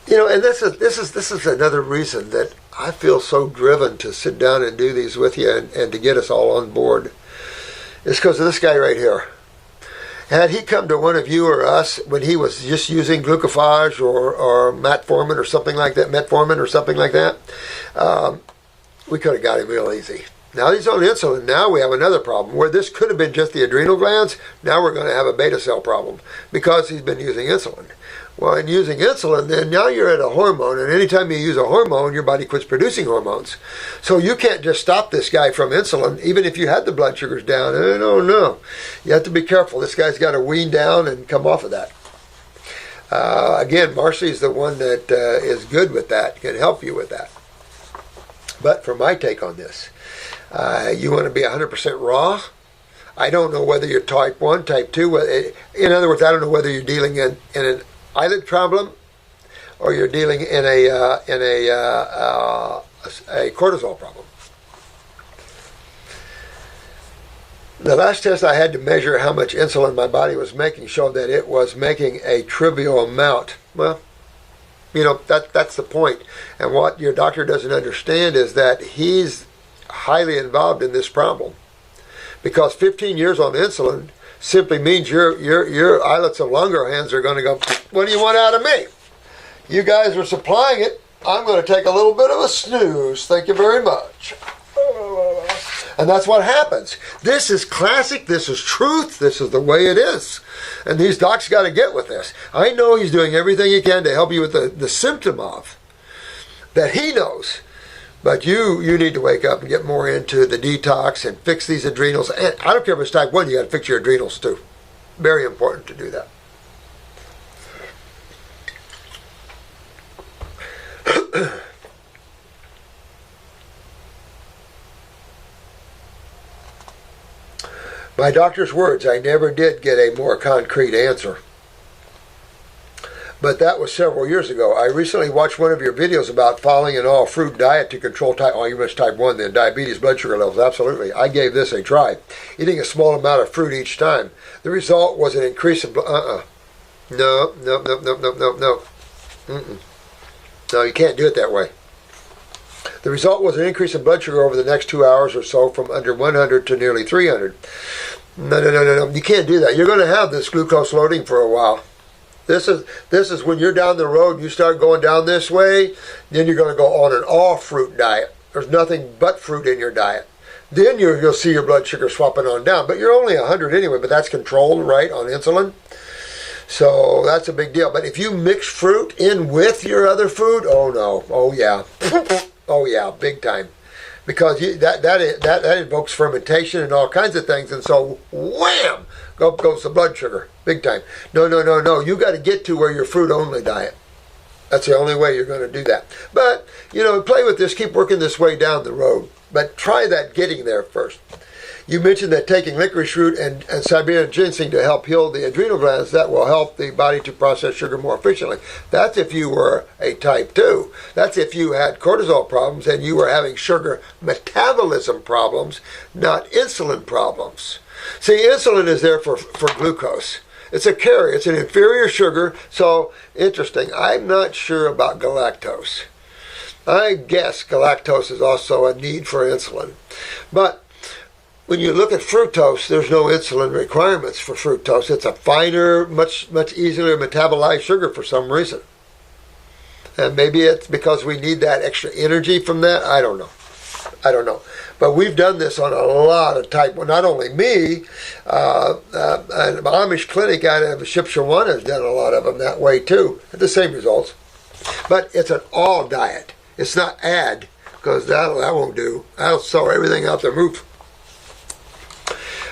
And this is another reason that I feel so driven to sit down and do these with you and to get us all on board. It's because of this guy right here. Had he come to one of you or us when he was just using glucophage or metformin or something like that, we could have got him real easy. Now he's on insulin. Now we have another problem where this could have been just the adrenal glands. Now we're going to have a beta cell problem because he's been using insulin. Well, in using insulin, then now you're at a hormone, and anytime you use a hormone, your body quits producing hormones. So you can't just stop this guy from insulin, even if you had the blood sugars down. No. You have to be careful. This guy's got to wean down and come off of that. Again, Marcy's the one that is good with that, can help you with that. But for my take on this, you want to be 100% raw. I don't know whether you're type 1, type 2. In other words, I don't know whether you're dealing in an eyelid problem or you're dealing in a cortisol problem. The last test I had to measure how much insulin my body was making showed that it was making a trivial amount. Well, that's the point. And what your doctor doesn't understand is that he's highly involved in this problem. Because 15 years on insulin simply means your islets of Langerhans are going to go, what do you want out of me? You guys are supplying it. I'm going to take a little bit of a snooze. Thank you very much. And that's what happens. This is classic. This is truth. This is the way it is. And these docs got to get with this. I know he's doing everything he can to help you with the symptom of that he knows. But you need to wake up and get more into the detox and fix these adrenals. And I don't care if it's type 1, you got to fix your adrenals too. Very important to do that. My doctor's words, I never did get a more concrete answer. But that was several years ago. I recently watched one of your videos about following an all-fruit diet to control you missed type 1, then diabetes blood sugar levels. Absolutely. I gave this a try, eating a small amount of fruit each time. The result was an increase in No. No, you can't do it that way. The result was an increase in blood sugar over the next 2 hours or so from under 100 to nearly 300. No. You can't do that. You're going to have this glucose loading for a while. This is when you're down the road and you start going down this way, then you're going to go on an all-fruit diet. There's nothing but fruit in your diet. Then you'll see your blood sugar swapping on down. But you're only 100 anyway, but that's controlled, right, on insulin. So that's a big deal. But if you mix fruit in with your other food, oh no, oh yeah. Oh yeah, big time. Because that invokes fermentation and all kinds of things. And so, wham, up goes the blood sugar, big time. No. You got to get to where your fruit-only diet. That's the only way you're going to do that. But, play with this, keep working this way down the road. But try that getting there first. You mentioned that taking licorice root and Siberian ginseng to help heal the adrenal glands, that will help the body to process sugar more efficiently. That's if you were a type 2. That's if you had cortisol problems and you were having sugar metabolism problems, not insulin problems. See, insulin is there for glucose. It's a carrier. It's an inferior sugar. So, interesting. I'm not sure about galactose. I guess galactose is also a need for insulin. But when you look at fructose, there's no insulin requirements for fructose. It's a finer, much easier metabolized sugar for some reason. And maybe it's because we need that extra energy from that. I don't know. But we've done this on a lot of type 1. Not only me, an Amish clinic out of Shipshewana has done a lot of them that way too. The same results. But it's an all diet. It's not add, because that won't do. That'll throw everything out the roof.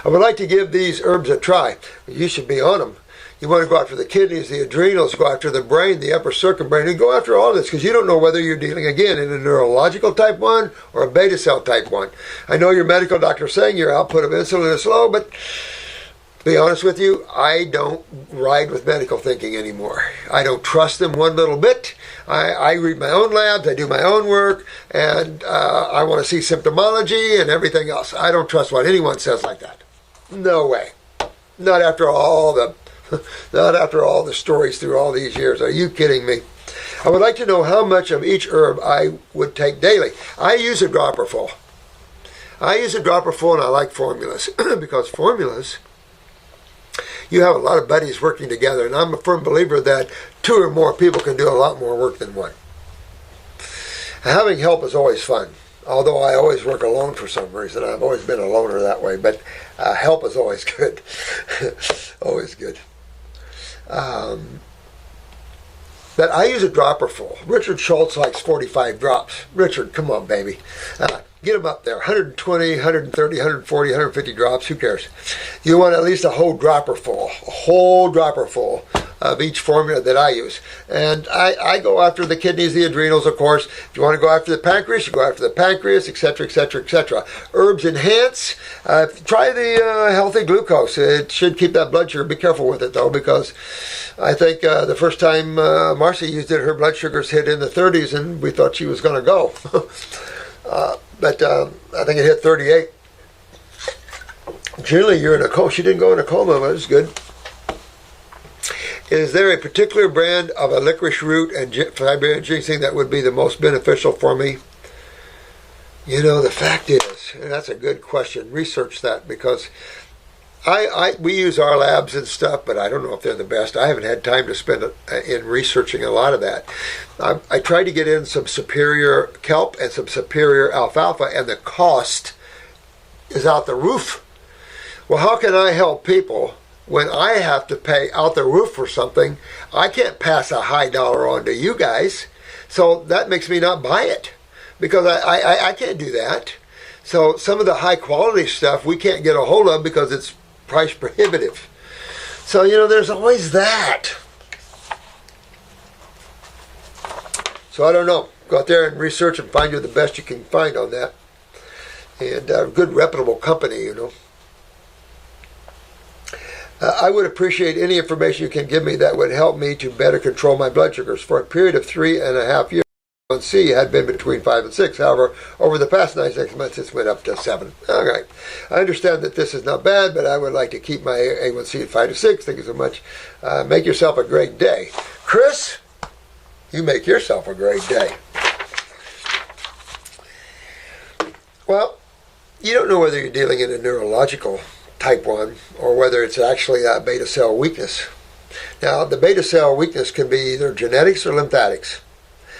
I would like to give these herbs a try. You should be on them. You want to go after the kidneys, the adrenals, go after the brain, the upper circumbrain, and go after all this, because you don't know whether you're dealing, again, in a neurological type 1 or a beta cell type 1. I know your medical doctor is saying your output of insulin is low, but to be honest with you, I don't ride with medical thinking anymore. I don't trust them one little bit. I read my own labs, I do my own work, and I want to see symptomology and everything else. I don't trust what anyone says like that. No way. Not after all the stories through all these years. Are you kidding me? I would like to know how much of each herb I would take daily. I use a dropper full. And I like formulas because formulas, you have a lot of buddies working together, and I'm a firm believer that 2 or more people can do a lot more work than one. Having help is always fun. Although I always work alone for some reason. I've always been a loner that way. But help is always good. Always good. But I use a dropper full. Richard Schultz likes 45 drops. Richard, come on, baby. Get them up there. 120, 130, 140, 150 drops. Who cares? You want at least a whole dropper full. A whole dropper full of each formula that I use. And I go after the kidneys, the adrenals, of course. If you want to go after the pancreas, you go after the pancreas, etc., etc., etc. Herbs enhance. Try the healthy glucose. It should keep that blood sugar. Be careful with it, though, because I think the first time Marcy used it, her blood sugars hit in the 30s, and we thought she was going to go. But I think it hit 38. Generally, you're in a coma. She didn't go in a coma, but it was good. Is there a particular brand of a licorice root and Siberian ginseng that would be the most beneficial for me? The fact is, and that's a good question, research that, because We use our labs and stuff, but I don't know if they're the best. I haven't had time to spend in researching a lot of that. I tried to get in some superior kelp and some superior alfalfa, and the cost is out the roof. Well, how can I help people when I have to pay out the roof for something? I can't pass a high dollar on to you guys, so that makes me not buy it, because I can't do that. So some of the high quality stuff we can't get a hold of because it's price prohibitive. So, there's always that. So I don't know. Go out there and research and find you the best you can find on that. And a good reputable company, I would appreciate any information you can give me that would help me to better control my blood sugars. For a period of 3.5 years, A1C had been between 5 and 6. However, over the past 96 months, it's went up to 7. All right. I understand that this is not bad, but I would like to keep my A1C at 5 to 6. Thank you so much. Make yourself a great day. Chris, you make yourself a great day. Well, you don't know whether you're dealing in a neurological type 1 or whether it's actually a beta cell weakness. Now, the beta cell weakness can be either genetics or lymphatics.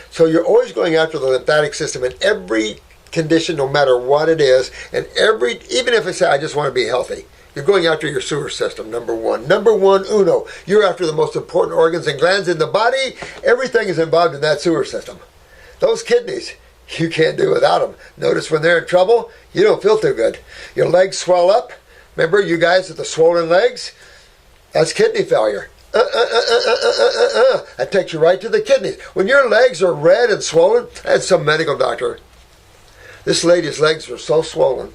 So you're always going after the lymphatic system in every condition, no matter what it is, and even if it's, I just want to be healthy, you're going after your sewer system, number one. Number one, uno. You're after the most important organs and glands in the body. Everything is involved in that sewer system. Those kidneys, you can't do without them. Notice when they're in trouble, you don't feel too good. Your legs swell up. Remember, you guys with the swollen legs? That's kidney failure. That takes you right to the kidneys. When your legs are red and swollen, I had some medical doctor. This lady's legs were so swollen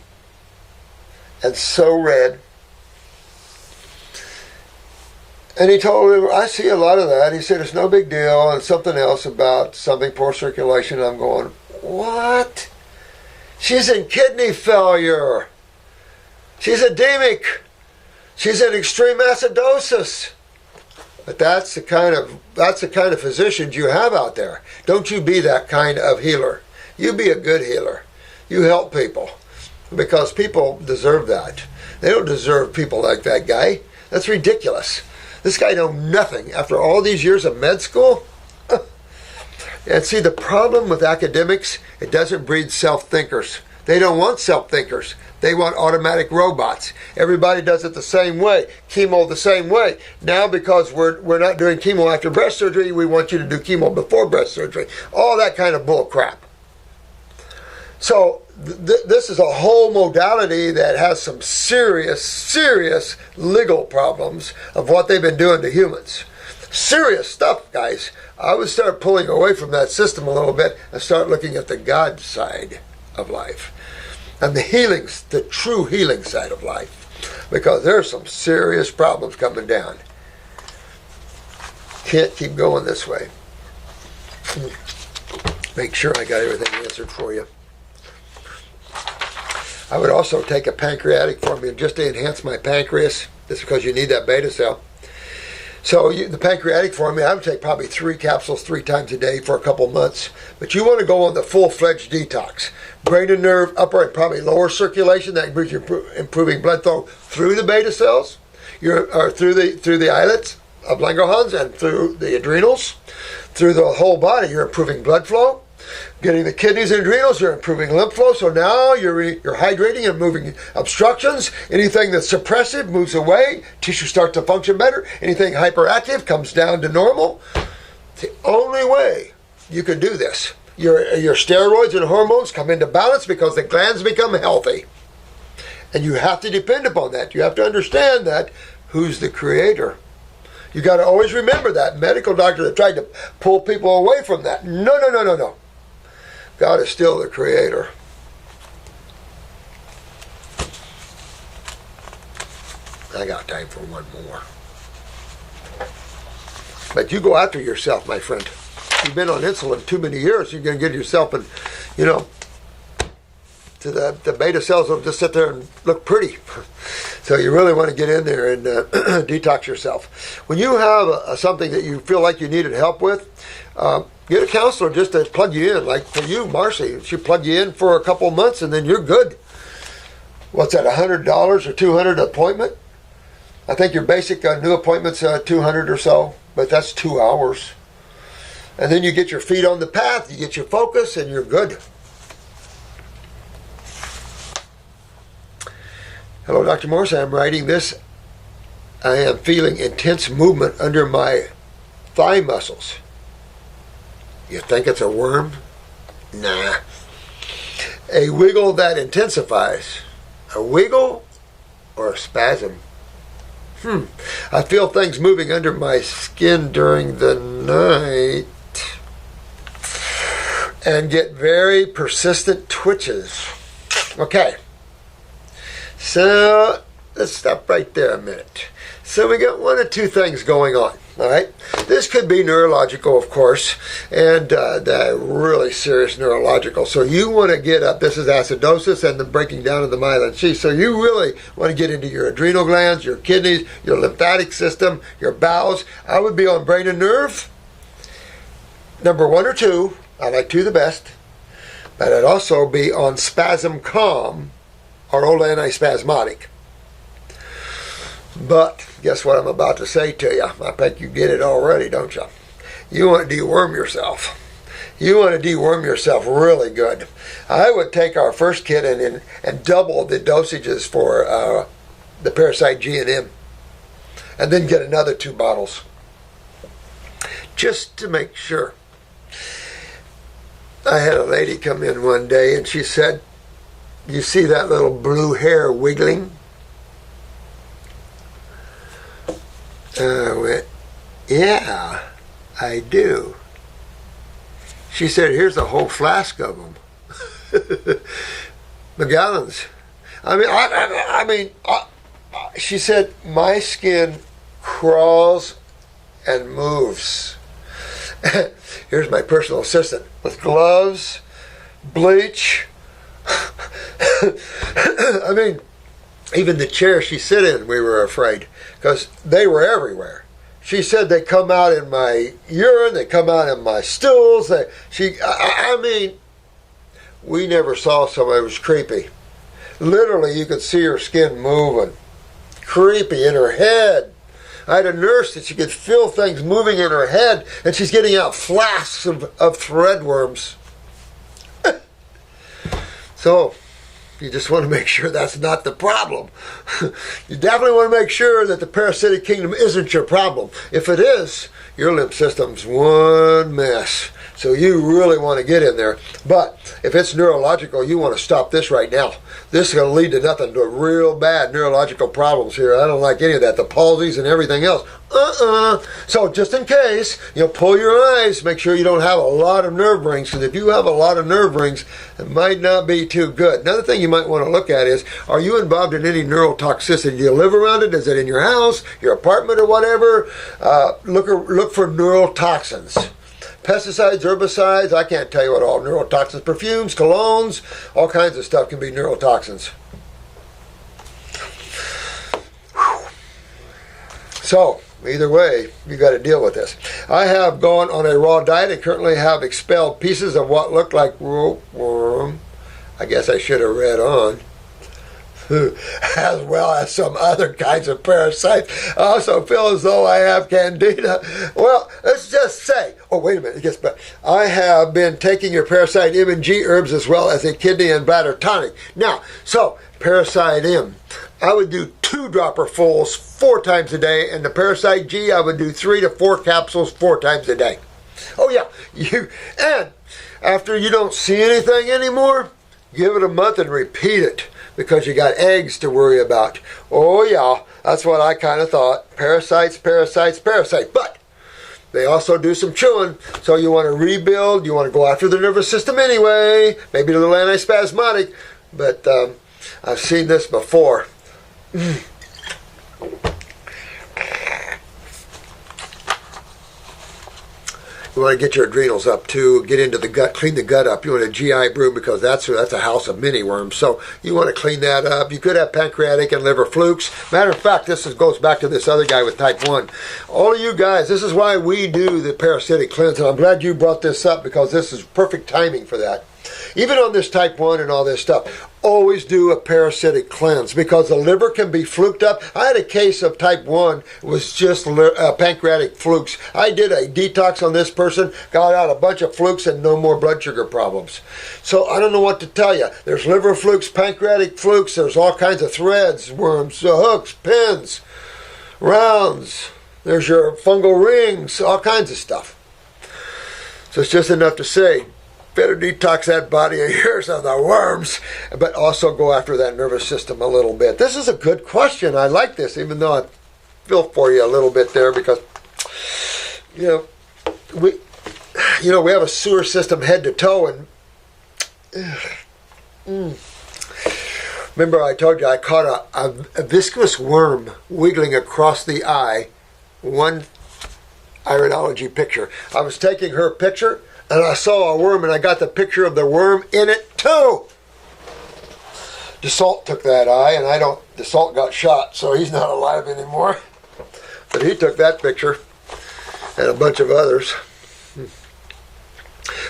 and so red. And he told me, I see a lot of that. He said, it's no big deal. And something else about something, poor circulation. I'm going, what? She's in kidney failure. She's edemic. She's in extreme acidosis. But that's the kind of physicians you have out there. Don't you be that kind of healer. You be a good healer. You help people, because people deserve that. They don't deserve people like that guy. That's ridiculous. This guy knows nothing after all these years of med school. And see, the problem with academics, it doesn't breed self-thinkers. They don't want self-thinkers. They want automatic robots. Everybody does it the same way. Chemo the same way. Now, because we're not doing chemo after breast surgery, we want you to do chemo before breast surgery. All that kind of bull crap. So this is a whole modality that has some serious legal problems of what they've been doing to humans. Serious stuff, guys. I would start pulling away from that system a little bit and start looking at the God side of life. And the true healing side of life. Because there's some serious problems coming down. Can't keep going this way. Make sure I got everything answered for you. I would also take a pancreatic formula just to enhance my pancreas. That's because you need that beta cell. So the pancreatic formula, I would take probably 3 capsules 3 times a day for a couple months. But you want to go on the full-fledged detox. Brain and nerve, upper and probably lower circulation. That includes improving blood flow through the beta cells, or through the islets of Langerhans and through the adrenals, through the whole body. You're improving blood flow. Getting the kidneys and adrenals, you're improving lymph flow. So now you're hydrating and moving obstructions. Anything that's suppressive moves away. Tissue starts to function better. Anything hyperactive comes down to normal. It's the only way you can do this. Your steroids and hormones come into balance because the glands become healthy. And you have to depend upon that. You have to understand that. Who's the creator? You got to always remember that. Medical doctors have tried to pull people away from that. No. God is still the creator. I got time for one more. But you go after yourself, my friend. You've been on insulin too many years. You're going to get yourself in, to the beta cells will just sit there and look pretty. So you really want to get in there and detox yourself. When you have something that you feel like you needed help with, get a counselor just to plug you in. Like for you, Marcy, she plug you in for a couple months and then you're good. What's that, $100 or $200 appointment? I think your basic new appointment's 200 or so, but that's 2 hours. And then you get your feet on the path, you get your focus, and you're good. Hello, Dr. Morse. I'm writing this. I am feeling intense movement under my thigh muscles. You think it's a worm? Nah. A wiggle that intensifies. A wiggle or a spasm? I feel things moving under my skin during the night and get very persistent twitches. Okay. So, let's stop right there a minute. So we got one of two things going on, all right? This could be neurological, of course, and really serious neurological. So you want to get up, this is acidosis and the breaking down of the myelin sheath. So you really want to get into your adrenal glands, your kidneys, your lymphatic system, your bowels. I would be on brain and nerve, number 1 or 2. I like 2 the best. But I'd also be on spasm calm or old antispasmodic. But guess what I'm about to say to you? I think you get it already, don't you? You want to deworm yourself. You want to deworm yourself really good. I would take our first kit and double the dosages for the parasite G and M, and then get another 2 bottles, just to make sure. I had a lady come in one day and she said, "You see that little blue hair wiggling?" I went, "Yeah, I do." She said, "Here's a whole flask of them." Gallons. She said, "My skin crawls and moves." Here's my personal assistant with gloves, bleach. Even the chair she sat in, we were afraid, because they were everywhere. She said they come out in my urine, they come out in my stools. We never saw somebody who was creepy. Literally, you could see her skin moving. Creepy in her head. I had a nurse that she could feel things moving in her head, and she's getting out flasks of threadworms. So, you just want to make sure that's not the problem. You definitely want to make sure that the parasitic kingdom isn't your problem. If it is, your lymph system's one mess. So you really want to get in there. But if it's neurological, you want to stop this right now. This is going to lead to nothing, to real bad neurological problems here. I don't like any of that, the palsies and everything else. So just in case, pull your eyes, make sure you don't have a lot of nerve rings, because if you have a lot of nerve rings, it might not be too good. Another thing you might want to look at is, are you involved in any neurotoxicity? Do you live around it? Is it in your house, your apartment, or whatever? Look for neurotoxins. Pesticides, herbicides, I can't tell you what all. Neurotoxins, perfumes, colognes, all kinds of stuff can be neurotoxins. So, either way, you got to deal with this. I have gone on a raw diet and currently have expelled pieces of what looked like ropeworm. I guess I should have read on. As well as some other kinds of parasites. I also feel as though I have candida. Well, let's just say, oh, wait a minute, it gets better. I have been taking your parasite M and G herbs as well as a kidney and bladder tonic. Now, so, parasite M, I would do 2 dropper fulls 4 times a day, and the parasite G, I would do 3 to 4 capsules 4 times a day. Oh, yeah. And after you don't see anything anymore, give it a month and repeat it, because you got eggs to worry about. Oh yeah, that's what I kind of thought. Parasites. But they also do some chewing, so you want to rebuild, you want to go after the nervous system anyway, maybe a little antispasmodic, but I've seen this before. You want to get your adrenals up too, get into the gut, clean the gut up. You want a GI brew, because that's a house of mini worms. So you want to clean that up. You could have pancreatic and liver flukes. Matter of fact, goes back to this other guy with type 1. All of you guys, this is why we do the parasitic cleanse. And I'm glad you brought this up, because this is perfect timing for that. Even on this type 1 and all this stuff, always do a parasitic cleanse because the liver can be fluked up. I had a case of type 1. It was just pancreatic flukes. I did a detox on this person, got out a bunch of flukes and no more blood sugar problems. So I don't know what to tell you. There's liver flukes, pancreatic flukes. There's all kinds of threads, worms, hooks, pins, rounds. There's your fungal rings, all kinds of stuff. So it's just enough to say, better detox that body of yours of the worms, but also go after that nervous system a little bit. This is a good question. I like this, even though I feel for you a little bit there because, we have a sewer system head to toe, and remember I told you I caught a viscous worm wiggling across the eye. One iridology picture. I was taking her picture and I saw a worm and I got the picture of the worm in it too. DeSalt took that eye and DeSalt got shot, so he's not alive anymore. But he took that picture and a bunch of others.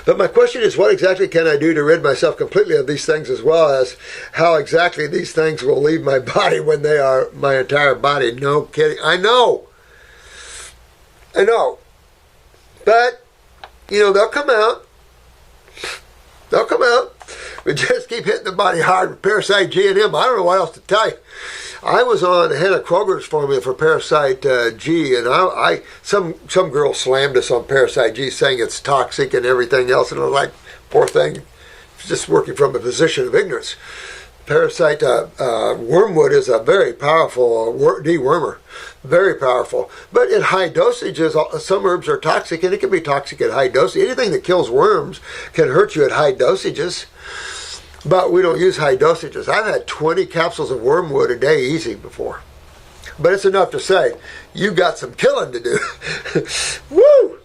But my question is, what exactly can I do to rid myself completely of these things, as well as how exactly these things will leave my body when they are my entire body? No kidding. I know. But, they'll come out. We just keep hitting the body hard with Parasite G and M. I don't know what else to tell you. I was on Hannah Kroger's formula for Parasite G, and some girl slammed us on Parasite G, saying it's toxic and everything else, and I was like, poor thing, it's just working from a position of ignorance. Parasite wormwood is a very powerful dewormer, very powerful. But at high dosages, some herbs are toxic, and it can be toxic at high doses. Anything that kills worms can hurt you at high dosages, but we don't use high dosages. I've had 20 capsules of wormwood a day easy before. But it's enough to say, you got some killing to do. Woo!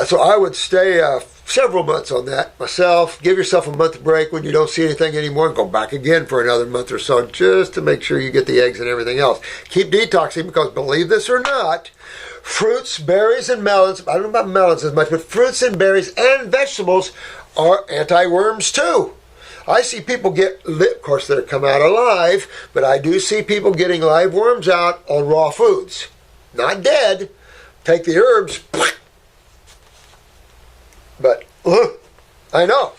So I would stay several months on that myself. Give yourself a month break when you don't see anything anymore and go back again for another month or so just to make sure you get the eggs and everything else. Keep detoxing because, believe this or not, fruits, berries, and melons, I don't know about melons as much, but fruits and berries and vegetables are anti-worms too. I see people of course they come out alive, but I do see people getting live worms out on raw foods. Not dead. Take the herbs. But I know.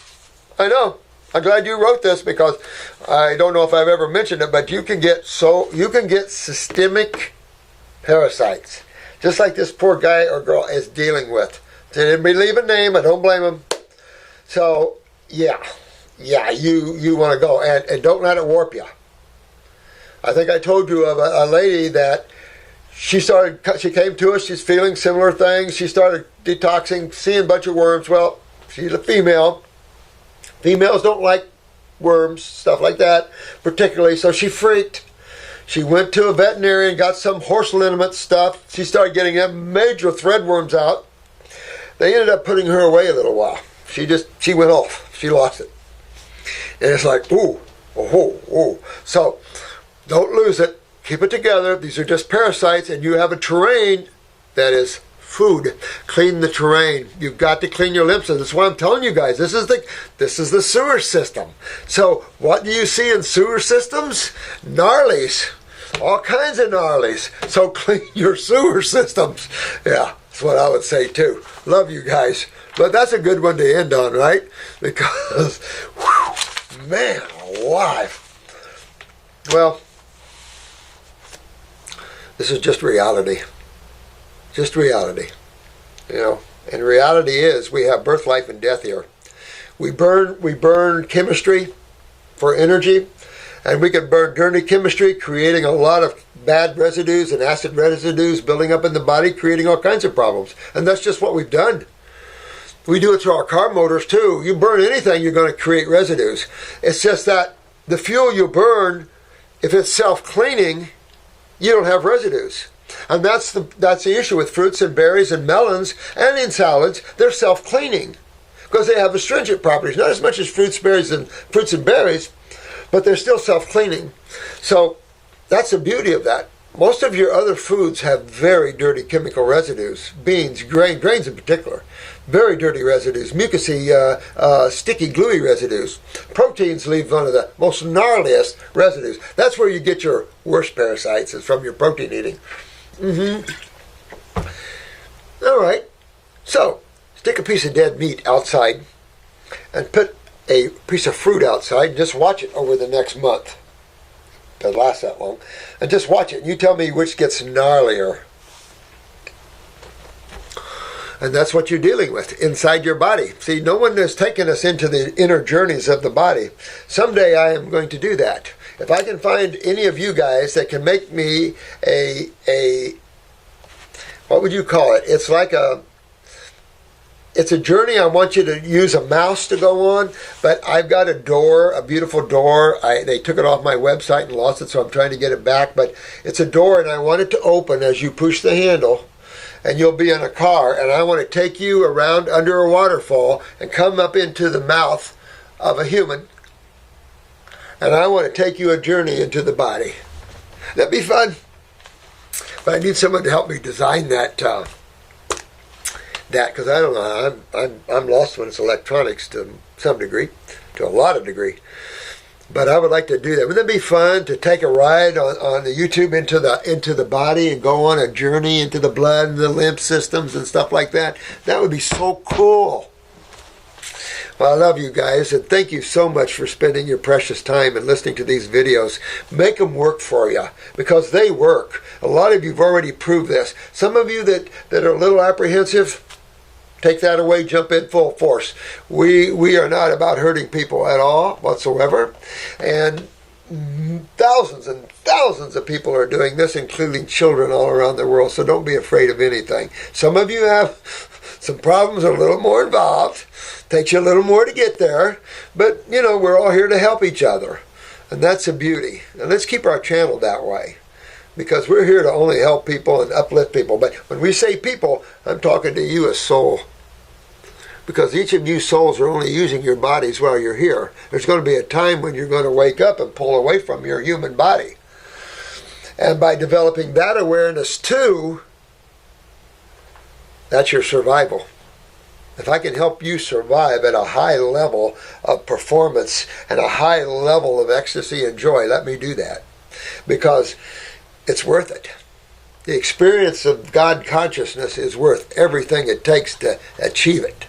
I'm glad you wrote this because I don't know if I've ever mentioned it, but you can get systemic parasites, just like this poor guy or girl is dealing with. Didn't believe a name. I don't blame him. So yeah, you want to go and don't let it warp you. I think I told you of a lady that she came to us, she's feeling similar things. She started detoxing, seeing a bunch of worms. Well, she's a female. Females don't like worms, stuff like that, particularly. So she freaked. She went to a veterinarian, got some horse liniment stuff. She started getting them major threadworms out. They ended up putting her away a little while. She went off. She lost it. And it's like, ooh. So don't lose it. Keep it together. These are just parasites, and you have a terrain that is food. Clean the terrain. You've got to clean your lymph. That's why I'm telling you guys, this is the sewer system. So what do you see in sewer systems? Gnarlies. All kinds of gnarlies. So clean your sewer systems. Yeah, that's what I would say too. Love you guys. But that's a good one to end on, right? Because, whew, man alive. Well, this is just reality. Just reality. And reality is we have birth, life, and death here. We burn chemistry for energy, and we can burn dirty chemistry, creating a lot of bad residues and acid residues building up in the body, creating all kinds of problems. And that's just what we've done. We do it to our car motors too. You burn anything, you're going to create residues. It's just that the fuel you burn, if it's self-cleaning, you don't have residues. And that's the issue with fruits and berries and melons and in salads. They're self-cleaning because they have astringent properties. Not as much as fruits and berries, but they're still self-cleaning. So that's the beauty of that. most of your other foods have very dirty chemical residues. Beans, grains in particular. Very dirty residues. Mucousy, sticky, gluey residues. Proteins leave one of the most gnarliest residues. That's where you get your worst parasites, is from your protein eating. All right. So, stick a piece of dead meat outside and put a piece of fruit outside and just watch it over the next month. Doesn't last that long. And just watch it. And you tell me which gets gnarlier. And that's what you're dealing with inside your body. See, no one has taken us into the inner journeys of the body. Someday I am going to do that. If I can find any of you guys that can make me a what would you call it? It's like it's a journey. I want you to use a mouse to go on, but I've got a door, a beautiful door. They took it off my website and lost it, so I'm trying to get it back. But it's a door, and I want it to open as you push the handle, and you'll be in a car, and I want to take you around under a waterfall and come up into the mouth of a human, and I want to take you a journey into the body. That'd be fun. But I need someone to help me design that, because I don't know. I'm lost when it's electronics to some degree, to a lot of degree. But I would like to do that. Wouldn't it be fun to take a ride on the YouTube into the body and go on a journey into the blood and the lymph systems and stuff like that? That would be so cool. Well, I love you guys, and thank you so much for spending your precious time and listening to these videos. Make them work for you, because they work. A lot of you have already proved this. Some of you that are a little apprehensive, take that away, jump in full force. We are not about hurting people at all whatsoever. And thousands and thousands of people are doing this, including children all around the world. So don't be afraid of anything. Some of you have some problems are a little more involved. Takes you a little more to get there. But, you know, we're all here to help each other. And that's the beauty. And let's keep our channel that way, because we're here to only help people and uplift people. But when we say people, I'm talking to you as soul. Because each of you souls are only using your bodies while you're here. There's going to be a time when you're going to wake up and pull away from your human body. And by developing that awareness too, that's your survival. If I can help you survive at a high level of performance and a high level of ecstasy and joy, let me do that. Because it's worth it. The experience of God consciousness is worth everything it takes to achieve it.